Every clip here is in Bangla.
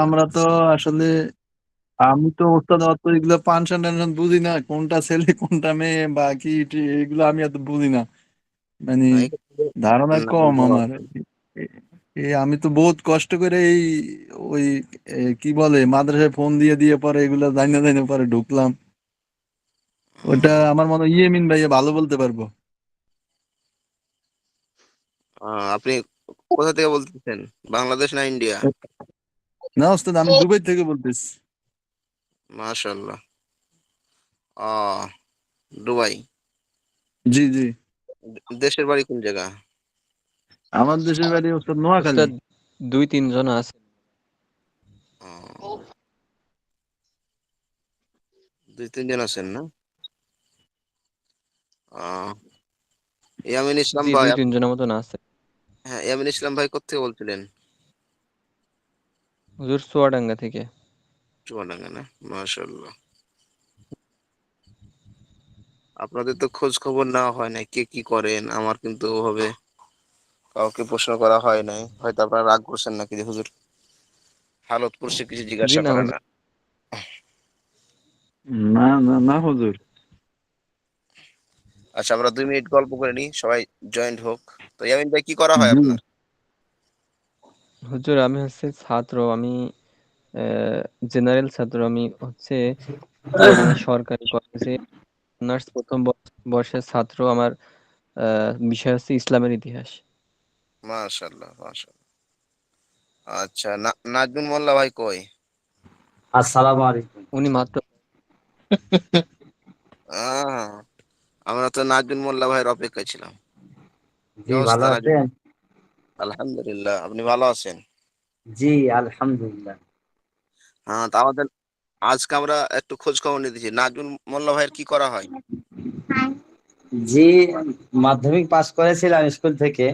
আমরা তো আসলে আমি তো ওস্তাদ অত এগুলো পানশন টানশন বুঝি না, কোনটা ছেলে কোনটা মেয়ে বা কি এগুলো আমি এত বুঝি না। মানে না এক্ষেত্রে ধারণা না কম বলা আমার। যায়। আমি তো বহুত কষ্ট করে এই ওই কি বলে মাদ্রাসায় ফোন দিয়ে দিয়ে পরে এগুলো জানি জানি পরে ঢুকলাম। ওটা উম, আমার মনে হয় ইয়েমিন ভাইয়া ভালো বলতে পারবো। আপনি কোথা থেকে বলতেছেন? বাংলাদেশ না ইন্ডিয়া? না ওস্তাদ, আমি দুবাই থেকে বলতেছি। মাশাল্লাহ। আহ দুবাই। জি জি। দেশের বাড়ি কোন জায়গা? আমার দেশের বাড়ি ওস্তাদ নোয়াখালী। উস্তাদ 2-3 জন আছে। আহ, 2-3 জন আছেন না? আহ ইয়ামিন ইসলাম জি, ভাই 2-3 জনের মতন আছে। হ্যাঁ, ইয়ামিন ইসলাম ভাই কোথেকে বলছিলেন? হুজুর চুয়াডাঙ্গা থেকে। চুয়াডাঙ্গা না? মাশাল্লাহ। আপনাদের তো খোঁজ খবর নেওয়া হয় না, কে কি করেন। আমার কিন্তু ওভাবে কাউকে প্রশ্ন করা হয় নাই, হয়তো আপনারা রাগ করছেন নাকি যে হুজুর হালত পরিস্থিতি কিছু জি জিজ্ঞাসা না করে হুজুর। না। না না না হুজুর। আচ্ছা, আমরা 2 মিনিট গল্প করে নিই, সবাই জয়েন্ট হোক। তো ইয়ামিন ভাই কি করা হয় জি। আপনার? হুজুর আমি হচ্ছে ছাত্র। আমি জেনারেল ছাত্র। আমি হচ্ছে চুয়াডাঙ্গা সরকারি কলেজে অনার্স প্রথম বর্ষের ছাত্র। আমার বিষয় হচ্ছে ইসলামের ইতিহাস। মাশাল্লাহ মাশাল্লাহ। আচ্ছা, নাজমুল মোল্লা ভাই কই? আসসালামু আলাইকুম। উনি মাত্র আহ আমরা তো নাজমুল মোল্লা ভাইয়ের অপেক্ষায় ছিলাম। কি জি, অবস্থা ভালো নাজমুল? আছেন? আলহামদুলিল্লাহ, আপনি ভালো আছেন? জি, আলহামদুলিল্লাহ। হ্যাঁ, তা আমাদের আজকে আমরা একটু খোঁজ খবর নিতেছি, নাজমুল মোল্লা ভাইয়ের কি করা হয়? জি, মাধ্যমিক পাশ করেছিলাম স্কুল থেকে,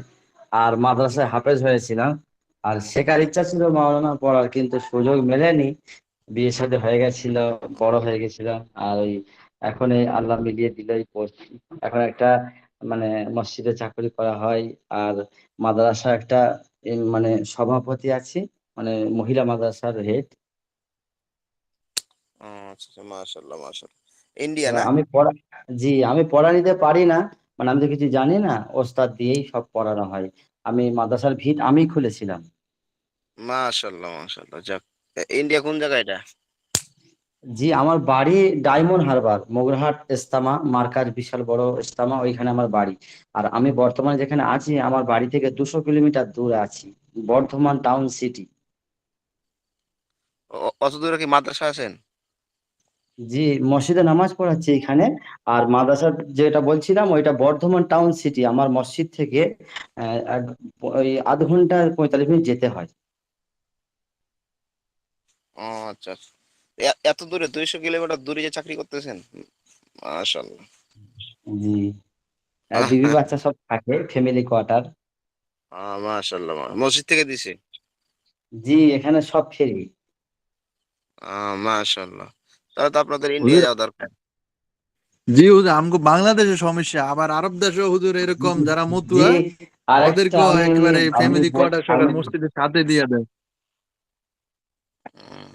আর মাদ্রাসায় হাফেজ হয়েছিলাম। আর শেখার ইচ্ছা ছিল মাওলানা পড়ার, কিন্তু সুযোগ মেলেনি। বিয়ে শাদী হয়ে গেছিল, বড় হয়ে গেছিলাম। আর ওই এখন এই আল্লাহ মিলিয়ে দিলেই পড়ছি। এখন একটা মানে মসজিদে চাকরি করা হয়। আর মাদ্রাসা একটা মানে সভাপতি আছি, মানে মহিলা মাদ্রাসার হেড। আচ্ছা, মাশাল্লাহ মাশাল্লাহ। ইন্ডিয়া এবার না? আমি পড়া নিতে পারি না, মানে আমি তো কিছু জানি না, ওস্তাদ দিয়েই সব পড়ানো হয়। আমি মাদ্রাসার ভিত আমি খুলেছিলাম। মাশাল্লাহ মাশাল্লাহ, যাক। ইন্ডিয়া কোন জায়গা এটা? জি, আমার বাড়ি ডায়মন্ড হারবার, মোগরাহাট ইস্তামা মার্কাজ, বিশাল বড় ইস্তামা, ওইখানে আমার বাড়ি। আর আমি বর্তমানে যেখানে আছি, আমার বাড়ি থেকে 200 কিলোমিটার দূরে আছি, বর্ধমান টাউন সিটি। অত দূরে কি মাদ্রাসা আছেন? জি, মসজিদে নামাজ পড়াচ্ছি এখানে। আর মাদ্রাসা যেটা বলছিলাম, ওইটা বর্ধমান টাউন সিটি। আমার মসজিদ থেকে ওই আধ ঘন্টা 45 মিনিট যেতে হয়। ও আচ্ছা আচ্ছা। এত দূরে 200 কিলোমিটার দূরে যে চাকরি করতেছেন? মাশাল্লাহ। জি, বিবি বাচ্চা সব থাকে, ফ্যামিলি কোয়ার্টার। মাশাল্লাহ মসজিদ থেকে দিছে? জি, এখানে সব ফ্রি। মাশাল্লাহ। তাহলে তো আপনাদের ইন্ডিয়া হুজুর, যাওয়া দরকার। জি হুজুর, আমগো বাংলাদেশের সমস্যা, আবার আরব দেশে হুজুর এরকম যারা জি, মতুয়া আরেকটা ওদেরকেও আমি একেবারে আমি ফ্যামিলি বল- কোয়ার্টার আমি সরকার মসজিদের সাথে দিয়ে দেয়। উম,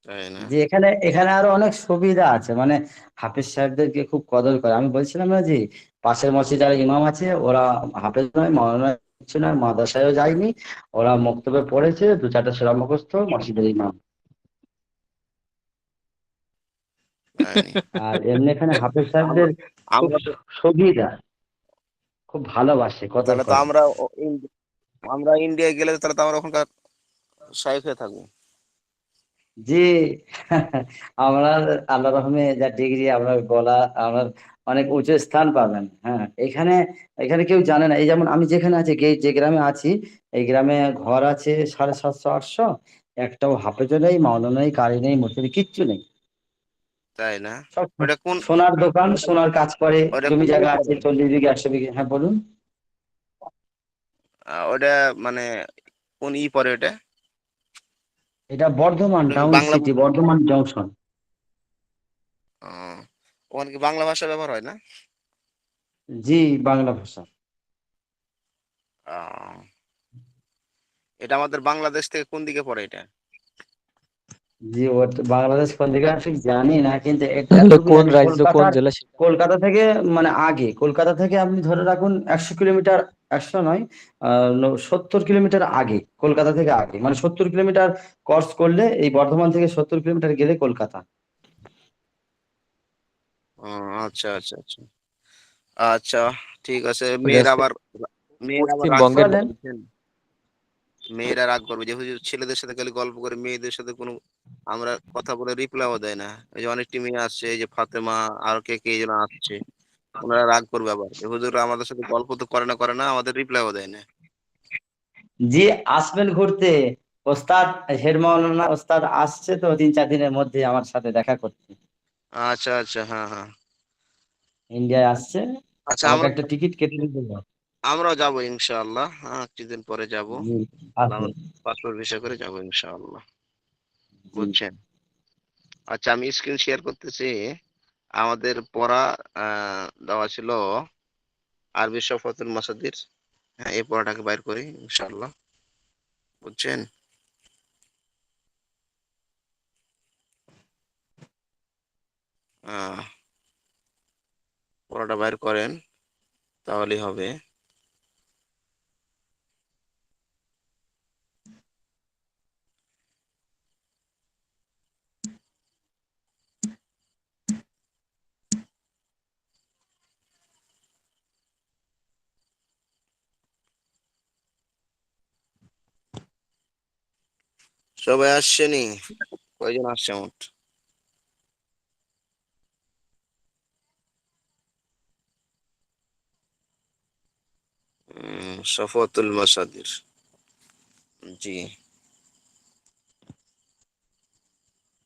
তাই না? যে এখানে এখানে আরো অনেক সুবিধা আছে, মানে হাফেজ সাহেবদেরকে খুব কদর করে। আমি বলছিলাম না যে পাশের মসজিদ যারা ইমাম আছে, ওরা হাফেজ নয়, মাওলানা কিছু নয়, মাদ্রাসায়ও যায়নি। ওরা মক্তবে পড়েছে, 2-4টা সূরা মুখস্থ, মসজিদের ইমাম। তাই নি? আর এমনি এখানে হাফেজ আমরা সাহেবদের খুব আমরা তো সুবিধা, খুব ভালোবাসে, কদর তাহলে তো করে। আমরা ইন্ডিয়ায় গেলে তাহলে তো আমরা ওখানকার শাইখ হয়ে থাকবো। জি। আমরা আল্লাহ রহমে যা ডিগ্রি, আপনার গলা, আপনার অনেক উঁচু স্থান পাবেন। হ্যাঁ, এখানে এখানে কেউ জানে না। এই যেমন আমি যেখানে আছি, যে গ্রামে আছি, এই গ্রামে ঘর আছে 750-800। একটাও হাফেজও নেই, মাওলানা নেই, কারি নেই, মুর্শিদি কিচ্ছু নেই। তাই না? সব ওটা কোন সোনার দোকান, ওটা সোনার কাজ করে। ওটা জমি কোন জায়গা দিকে আছে পড়ে? 40 বিঘা, 100 বিঘা। হ্যাঁ, বলুন। ওটা মানে কোন পরে ওটা? এটা বর্ধমান ওটা কি town Bangla city, Bardhaman junction. আহ, ওখানে কি বাংলা ভাষা ব্যবহার হয় না? জি, বাংলা ভাষা। আহ, এটা আমাদের বাংলাদেশ থেকে কোন দিকে পড়ে এটা? জি, ওটা বাংলাদেশ কোন দিকে আমি ঠিক জানি না, কিন্তু আসলে এতটুকু কোন জানি রাজ্য কোন জেলা সেটা কলকাতা থেকে মানে আগে, কলকাতা থেকে আপনি ধরে রাখুন 100 কিলোমিটার, 100 নয়, 70 কিলোমিটার আগে, কলকাতা থেকে আগে, মানে 70 কিলোমিটার ক্রস করলে, এই বর্ধমান থেকে 70 কিলোমিটার গেলে কলকাতা। ও, আচ্ছা আচ্ছা আচ্ছা আচ্ছা, ঠিক আছে। ওটা হচ্ছে মেয়েরা আবার রাগ পশ্চিমবঙ্গের করবে বলেন। বুঝছেন? মেয়েরা রাগ করবে যে হুজুর ছেলেদের সাথে খালি গল্প করে, মেয়েদের সাথে কোনো আমরা কথা বলে রিপ্লাইও দেয় না। এই যে অনেকটি মেয়ে আসছে, এই যে ফাতেমা আর কে কে যেন আসছে, ওনারা রাগ করবে আবার যে হুজুর আমাদের সাথে গল্প তো করে না, আমাদের রিপ্লাইও দেয় না। জি, আসবেন ঘুরতে। ওস্তাদ, হেড মাওলানা ওস্তাদ আসছে তো 3-4 দিনের মধ্যে আমার সাথে দেখা করতে। আচ্ছা আচ্ছা, হ্যাঁ হ্যাঁ। ইন্ডিয়ায় আসছে, আচ্ছা, আমাকে আমরা একটা টিকিট কেটে দিতে হবে। আমরাও যাবো ইনশাআল্লাহ। হ্যাঁ, কিছুদিন পরে যাবো। জি, আমার আসবে। পাসপোর্ট ভিসা করে যাবো ইনশাআল্লাহ। জি। বুঝছেন? আচ্ছা, আমি স্ক্রিন শেয়ার করতেছি। আমাদের পড়া দেওয়া ছিল আরবি শফাতুল মাসাদির। হ্যাঁ, এই পড়াটাকে বাইর করি ইনশাআল্লাহ। বুঝছেন? আহ পড়াটা বাইর করেন, তাহলেই হবে। সবাই আসছেনি? কয়জন আসছে মোট? শফাতুল মাসাদির। জি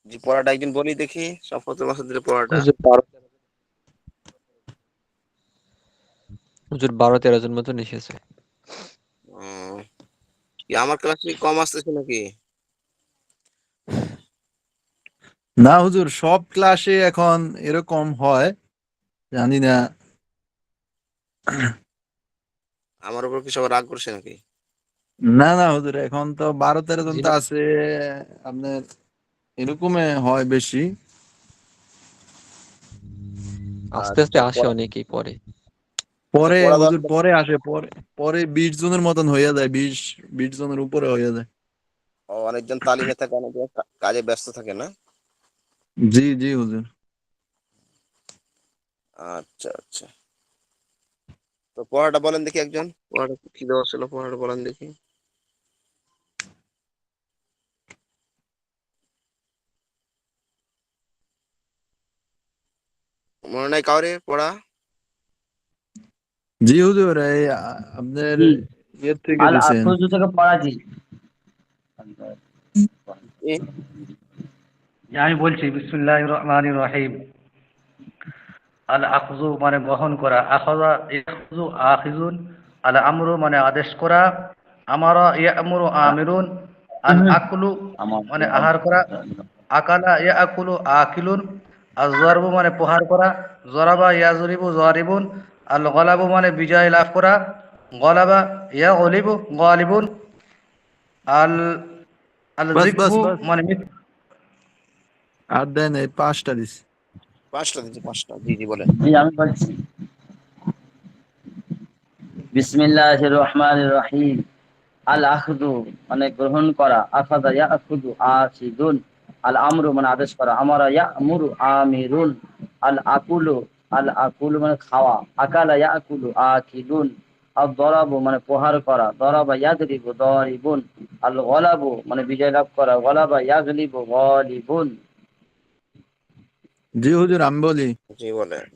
জি, পড়াটা একদিন বলি দেখি, শফাতুল মাসাদিরের পড়াটা। হুজুর 12-13 জন মতন এসেছে। উম, কি আমার ক্লাস কি কম আসতেছে নাকি? না হুজুর, সব ক্লাসে এখন এরকম হয়, জানি না। আমার উপর কি সবাই রাগ করছে নাকি? না না হুজুর, এখন তো 12-13 জন জি তো না, আছে আপনার, এরকমে হয় বেশি। আস্তে আস্তে আচ্ছা, আসে অনেকেই পরে। আচ্ছা, পরে পড়া দেওয়ার হুজুর পরে আসে, পরে পরে 20 জনের মতন হয়ে যায়, 20-20 জনের উপরে হয়ে যায়। অনেকজন তালিমে থাকে, অনেকজন কাজে ব্যস্ত থাকে না? জি জি হুজুর। আচ্ছা আচ্ছা, তো পড়াটা বলেন দেখি, একজন পড়াটা কি দেওয়া ছিল, পড়াটা বলেন দেখি। মনে নাই কাউরে পড়া? জি হুজুর, এই আপনার জি, ইয়ের থেকে আল দিছেন। আখরুজ থেকে পড়া, জি। এ, আমি বলছি, বিসমিল্লাহির রহমানির রহিম। আল আখযু মানে গ্রহণ করা, আখাযা ইয়াখযু আখিযুন। আল আমরু মানে আদেশ করা, আমারা ইয়ামুরু আমিরুন। আল আকলু আমার মানে আহার করা, আকালা ইয়াকুলু আকিলুন। আর জরবু মানে প্রহার করা, জরাবা ইয়াজরিবু জারিবুন। আল গলাবু মানে বিজয় লাভ করা, গলাবা ইয়াগলিবু গালিবুন। আল আল বাস বাস জিকবু বাস, মানে আর দেন এই 5টা দিস। পাঁচটা দিচ্ছি, পাঁচটা। জি জি, বলেন। জি, আমি বলছি। বিসমিল্লাহির রহমানির রহিম। আল আখদু মানে গ্রহণ করা, আখাদা ইয়াখুদু আখিদুন। আল আমরু মানে আদেশ করা, আমারা ইয়ামুরু আমিরুন। আল আকুলু, আল আকুলু মানে খাওয়া, আকালা ইয়াকুলু আকিলুন। আর দরাবু মানে প্রহার করা, দরাবা ইয়াদরিবু দরিবুন। আল গলাবু মানে বিজয় লাভ করা, গলাবা ইয়াগলিবু গলিবুন। জি হুজুর, আমি বলি। জি, বলেন।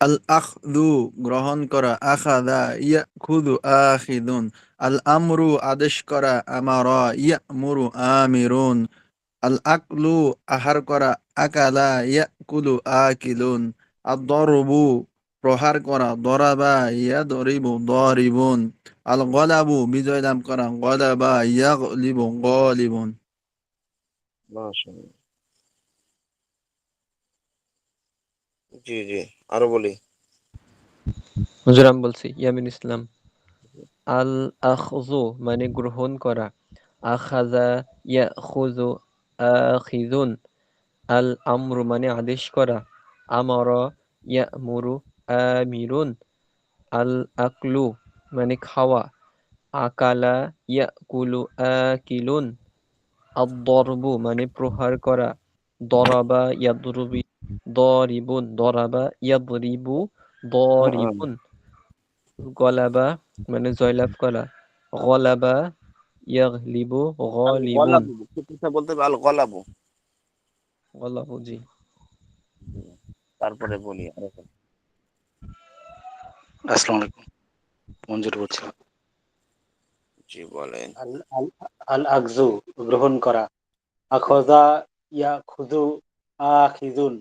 আল আখদু গ্রহণ করা, আখাদা ইয়াখুদু আখিদুন। আল আমরু আদেশ করা, আমারা ইয়ামুরু আমিরুন। আল আকলু আহার করা, আকালা ইয়াকুলু আকিলুন। আদ দরবু প্রহার করা, দরাবা ইয়াদরিবু দরিবুন। আল গলাবু বিজয় লাভ করা, গলাবা ইয়াগলিবু গলিবুন। মাশাআল্লাহ। জি জি, আরো বলি। হুজুর আমি বলছি, ইয়ামিন ইসলাম। আল আখযু মানে গ্রহণ করা, আখাযা ইয়াখুযু আখিযুন, আল আমরু মানে আদেশ করা, আমারা ইয়ামুরু আমিরুন, আল আকলু মানে খাওয়া, আকালা ইয়াকুলু আকিলুন, আদ-দরবু মানে প্রহার করা, দরাবা ইয়াদরুবি দরিবুন, দরাবা ইয়াদরিবু দরিবুন, গলাবা মানে জয়লাভ করা, গলাবা ইয়াগলিবু আল গালিবুন, গলাবু কি কথা বলতে হবে? আল গলাবু। গলাবু জি। তারপরে বলি আরেকটা। আসসালামু আলাইকুম, মঞ্জুর বলছিলাম। জি বলেন। আল আল আল আকজু গ্রহণ করা, আখযা ইয়াখুযু আখিযুন,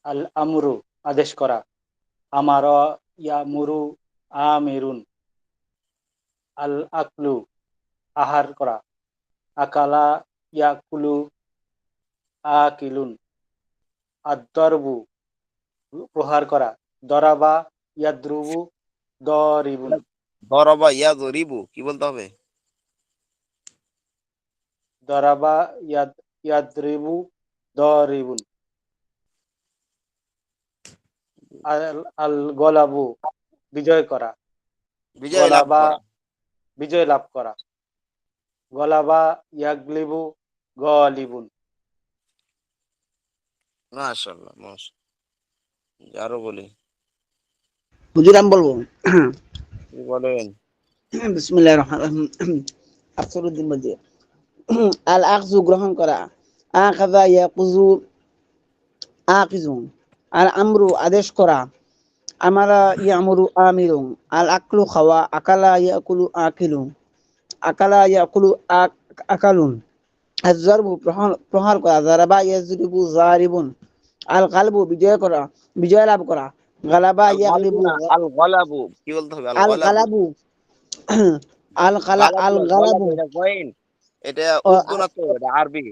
আল আমরু আদেশ করা, আমারা ইয়ামুরু আমিরুন, আল আকলু আহার করা, আকালা ইয়াকুলু আকিলুন, আদ-দরবু প্রহার করা, দরাবা ইয়াদরুবু দরিবুন, দরাবা ইয়াদরিবু কি বলতে হবে? দরাবা ইয়াদরিবু দরিবুন, আল আল গলাবু বিজয় করা, বিজয় লাভ গলাবা করা। বিজয় লাভ করা, গলাবা ইয়াগলিবু গলিবুন। মাশাআল্লাহ, মাশাআল্লাহ। আরো বলি। হুজুর আমি বলবো। কি বলেন? বিসমিল্লাহির রহমানির রহিম। আফসরুদ্দিন বলছি। আল আখযু গ্রহণ করা, আখাযা ইয়াকুযু আকিযুন, আল আমরু আদেশ করা, আমারা ইয়ামুরু আমিরুন, আল আকলু খাওয়া, আকালা ইয়াকুলু আকিলুন, আকালা ইয়াকুলু আকালুন, আয-যরবু প্রহার করা, যারাবা ইয়াযরিবু যারিবুন, আল গালবু বিজয় করা, বিজয় লাভ করা, গালাবা আল গালবু ইয়াগলিবু, না, আল গলাবু কি বলতে হবে? আল আল গলাবু। গালাবু গালাবু আল না, গলাবু গালাবু এটা কইন। এটা ও উর্দু না তো, এটা আরবি।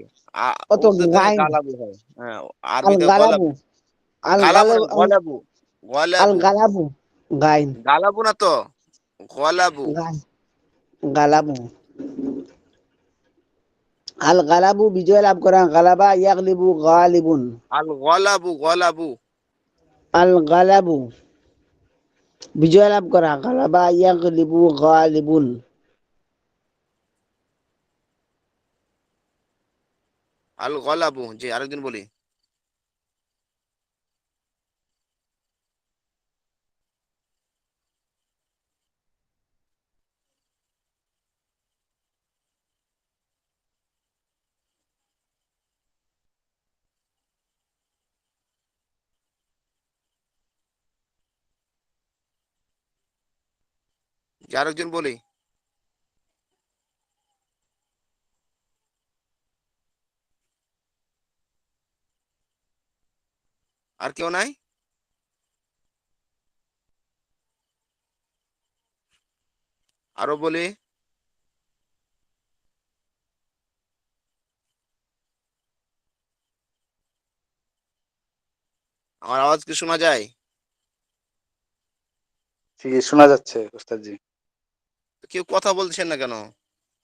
অত উর্দুতে হয় গাইন গালাবু হয়। হ্যাঁ, আল আরবিতে গালাবু গলাবু। আল গালাবু না, গালাবু গলাবু। আল গলাবু। গালাবু গাইন গালাবু না তো, গলাবু। গাইন গালাবু আল গালাবু বিজয় লাভ করা, গালাবা ইয়াগলিবু গালিবুন, আল গলাবু, গলাবু। আল গালাবু বিজয় লাভ করা, গালাবা ইয়াগলিবু গালিবুন। আল গলাবু। জি আরেকদিন বলি। জি আরেকজন বলি। আর কেউ নাই? আরো বলি। আমার আওয়াজ কি শোনা যায়? জি, শোনা যাচ্ছে ওস্তাদ জি। কেউ কথা বলছেন না কেন?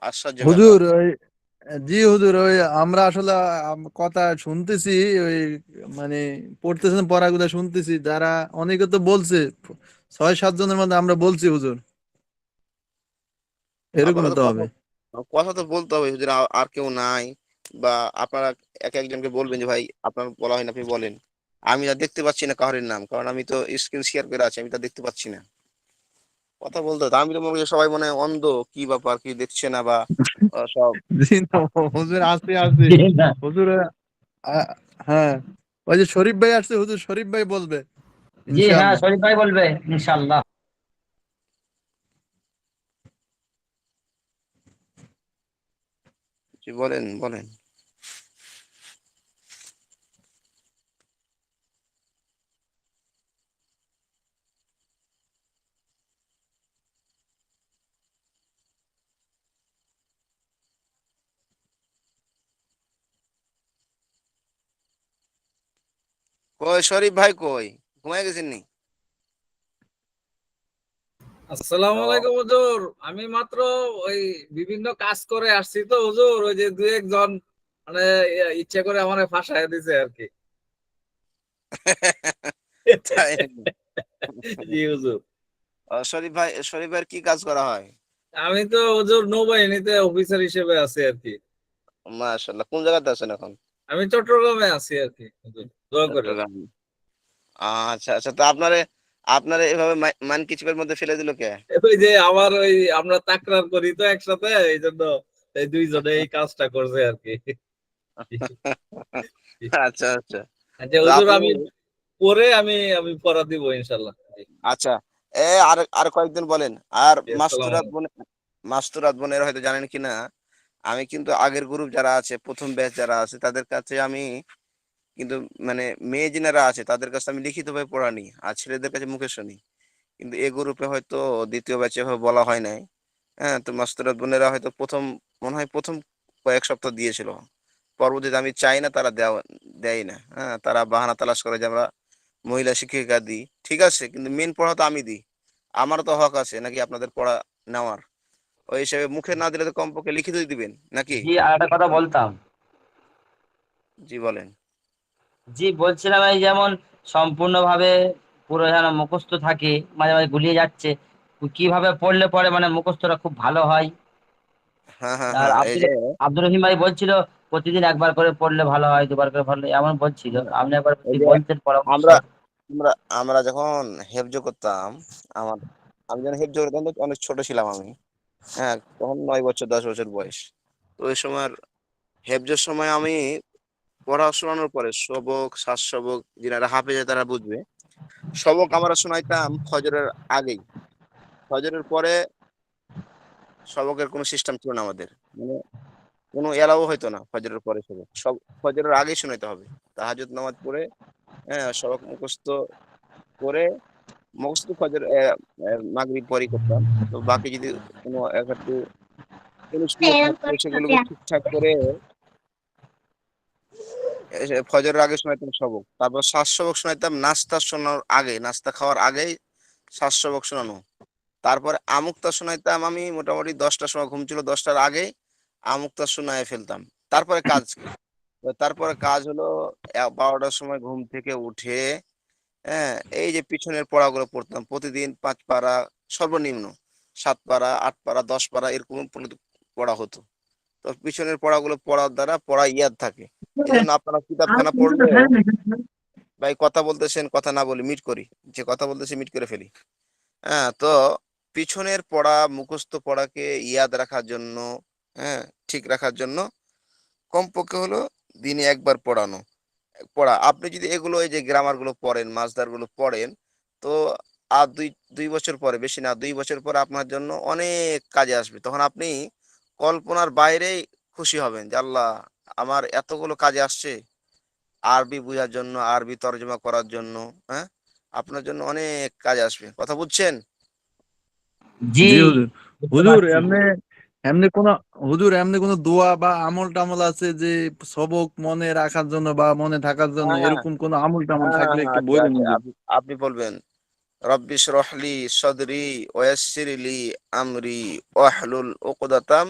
আশ্চর্য ব্যাপার। হুজুর ওই জি হুজুর ওই আমরা আসলে কথা শুনতেছি ওই মানে পড়তেছেন পড়াগুলো শুনতেছি যারা অনেকে তো বলছে 6-7 জনের মধ্যে আমরা বলছি হুজুর এরকম আপনারা তো তো কথা হবে। কথা তো বলতে হবে হুজুর। আর কেউ নাই বা আপনারা এক একজনকে বলবেন যে ভাই আপনার বলা হয় না, আপনি বলেন। আমি আর দেখতে পাচ্ছি না কাহরের নাম, কারণ আমি তো স্ক্রিন শেয়ার করে আছি, আমি তা দেখতে পাচ্ছি না। কথা বলতে হতো। আমি তো মনে করি সবাই মনে হয় অন্ধ, কি ব্যাপার, কি দেখছে না বা সব। জি না হুজুর আসছে আসছে জি না। হুজুর আ- হ্যাঁ ওই যে শরীফ ভাই আসছে হুজুর শরীফ ভাই বলবে জি হ্যাঁ, ইনশাআল্লাহ। শরীফ ভাই বলবে ইনশাআল্লাহ। জি বলেন বলেন। কই শরীফ ভাই কই? ঘুমায় গেছেন নি? আসসালামু তো আলাইকুম হুজুর। আমি মাত্র ওই বিভিন্ন কাজ করে আসছি তো হুজুর, ওই যে দুই একজন মানে ইচ্ছা করে আমারে ফাঁসায় দিছে আর কি। তাই নাকি? জি হুজুর। শরীফ ভাইয়ের কি কাজ করা হয়? আমি তো হুজুর নৌবাহিনীতে অফিসার হিসেবে আছি আর কি। মাশাআল্লাহ, কোন জায়গাতে আছেন এখন? আমি চট্টগ্রামে আছি আর কি হুজুর, দোয়া করে। চট্টগ্রাম। আচ্ছা আচ্ছা, তো আপনারে আপনারে এভাবে মানকিচুপের মধ্যে ফেলে দিল কে? ওই যে আমার ওই আমরা তাকরার করি তো একসাথে, এই জন্য এই দুইজনে এই কাজটা করছে আর কি। আচ্ছা আচ্ছা। আচ্ছা তো হুজুর, আপনি আমি পরে আমি আমি পড়া দিব ইনশাল্লাহ। জি, আচ্ছা, আর আর কয়েকদিন বলেন। আর জি, আসসালামু আলাইকুম। মাস্তুরাত বোনের হয়তো জানেন কিনা, আমি কিন্তু আগের গ্রুপ যারা আছে, প্রথম ব্যাচ যারা আছে, তাদের কাছে আমি কিন্তু মানে মেয়ে যিনারা আছে তাদের কাছে আমি লিখিতভাবে পড়া নিই, আর ছেলেদের কাছে মুখে শুনি। কিন্তু এ গ্রুপে হয়তো দ্বিতীয় ব্যাচে এভাবে বলা হয় নাই। হ্যাঁ, তো মাস্তুরাত বোনেরা হয়তো মনে হয় প্রথম কয়েক সপ্তাহ দিয়েছিল। পরবর্তীতে আমি চাই না, তারা দেয় না। হ্যাঁ, তারা বাহানা তালাশ করে যে আমরা মহিলা শিক্ষিকা দিই। ঠিক আছে, কিন্তু মেন পড়া তো আমি দিই। আমারও তো হক আছে নাকি আপনাদের পড়া নেওয়ার? ওই হিসেবে মুখে না দিলে তো কমপক্ষে লিখিতই দিবেন নাকি? জি, আর একটা কথা বলতাম। জি বলেন। জি, বলছিলাম এই যেমন সম্পূর্ণভাবে পুরো যেন মুখস্থ থাকে, মাঝে মাঝে গুলিয়ে যাচ্ছে, কিভাবে পড়লে পরে মানে মুখস্থটা খুব ভালো হয়। হ্যাঁ হ্যাঁ আর হ্যাঁ, এই আব্দুর যে আব্দুর রহিম ভাই বলছিল প্রতিদিন একবার করে পড়লে ভালো হয়, দুবার করে পড়লে, এমন বলছিল। হ্যাঁ, আপনি একবার এই যদি যে বলতেন পরামর্শ। আমরা আমরা আমরা যখন হেফজ করতাম, আমার আমি যখন হেফজ করতাম তো অনেক ছোট ছিলাম আমি। হ্যাঁ, তখন 9 বছর 10 বছর বয়স। তো ওই সময় হেফজের সময় আমি পড়া শোনানোর পরে সবক সাত সবক যারা হাফেজে তারা বুঝবে, সবক আমরা শোনাইতাম ফজরের আগেই। ফজরের পরে সবকের কোনো সিস্টেম ছিল না আমাদের। মানে কোনো এলাও হইতো না ফজরের পরে সবক। সব ফজরের আগেই শোনাইতে হবে। তাহাজ্জুদ নামাজ পড়ে, হ্যাঁ, সবক মুখস্থ করে, মুখস্থ ফজর মাগরিব পরেই করতাম। তো বাকি যদি কোনো এক একটু অনুষ্ঠিত থাকতো সেগুলোকে ঠিকঠাক করে ফজরের আগে শোনাইতাম সবক। তারপর সাত সবক শোনাইতাম নাস্তা শোনার আগে, নাস্তা খাওয়ার আগেই সাত সবক শোনানো। তারপরে আমুক্তা শোনাইতাম আমি মোটামুটি 10টার সময়, ঘুম ছিল 10টার আগেই আমুক্তা শোনায় ফেলতাম। তারপরে কাজ কি? তো তারপরে কাজ হলো 12টার সময় ঘুম থেকে উঠে, হ্যাঁ, এই যে পিছনের পড়াগুলো পড়তাম প্রতিদিন 5 পারা, সর্বনিম্ন 7 পারা, 8 পারা, 10 পারা এরকম পড়া হতো। তো পিছনের পড়াগুলো পড়ার দ্বারা পড়া ইয়াদ থাকে। এজন্য আপনারা কিতাবখানা পড়লেও, ভাই কথা বলতেছেন, কথা না বলি মিট করি। যে কথা বলতেছি মিট করে ফেলি। হ্যাঁ, তো পিছনের পড়া মুখস্থ পড়াকে ইয়াদ রাখার জন্য, হ্যাঁ, ঠিক রাখার জন্য কমপক্ষে হলো দিনে একবার পড়া। আপনি যদি এগুলো এই যে গ্রামার গুলো পড়েন, মাসদার গুলো পড়েন, তো আর দুই বছর পরে, বেশি না 2 বছর পরে আপনার জন্য অনেক কাজে আসবে। তখন আপনি কল্পনার বাইরেই খুশি হবেন যে আল্লাহ আমার এতগুলো কাজে আসছে। আরবি বুঝার জন্য, আরবি তর্জমা করার জন্য, হ্যাঁ, আপনার জন্য অনেক কাজে আসবে। কথা বুঝছেন? জি, জি হুজুর। বুঝতে হুজুর পারছি। এমনি এমনি কোন হুজুর এমনি কোন দোয়া বা আমল টামল আছে যে সবক মনে রাখার জন্য বা মনে থাকার জন্য, হ্যাঁ এরকম কোন আমল টামল হ্যাঁ থাকলে হ্যাঁ, একটু আছে বলেন আছে। হুজুর। আপনি বলবেন রব্বি ইশরাহ লি সাদরি ওয়া ইয়াসসির লি আমরি ওয়াহলুল উকদাতাম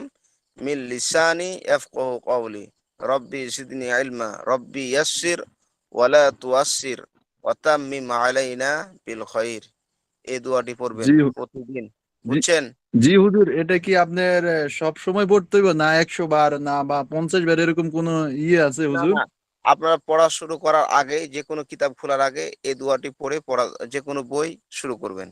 মিন লিসানি ইয়াফকাহু কওলি। রব্বি জিদনি ইলমা রব্বি ইয়াসসির ওয়া লা তুয়াসসির ওয়া তাম্মিম আলাইনা বিল খাইর। এই দোয়াটি পড়বেন জি প্রতিদিন। জি বুঝছেন? জি হুজুর, এটা কি আপনার সব সময় পড়তে হইব না 100 বার না বা 50 বার, এরকম কোন ইয়ে আছে না হুজুর? না, আপনারা পড়া শুরু করার আগে, যেকোনো কিতাব খোলার আগে এই দোয়াটি পড়ে যেকোনো বই শুরু করবেন।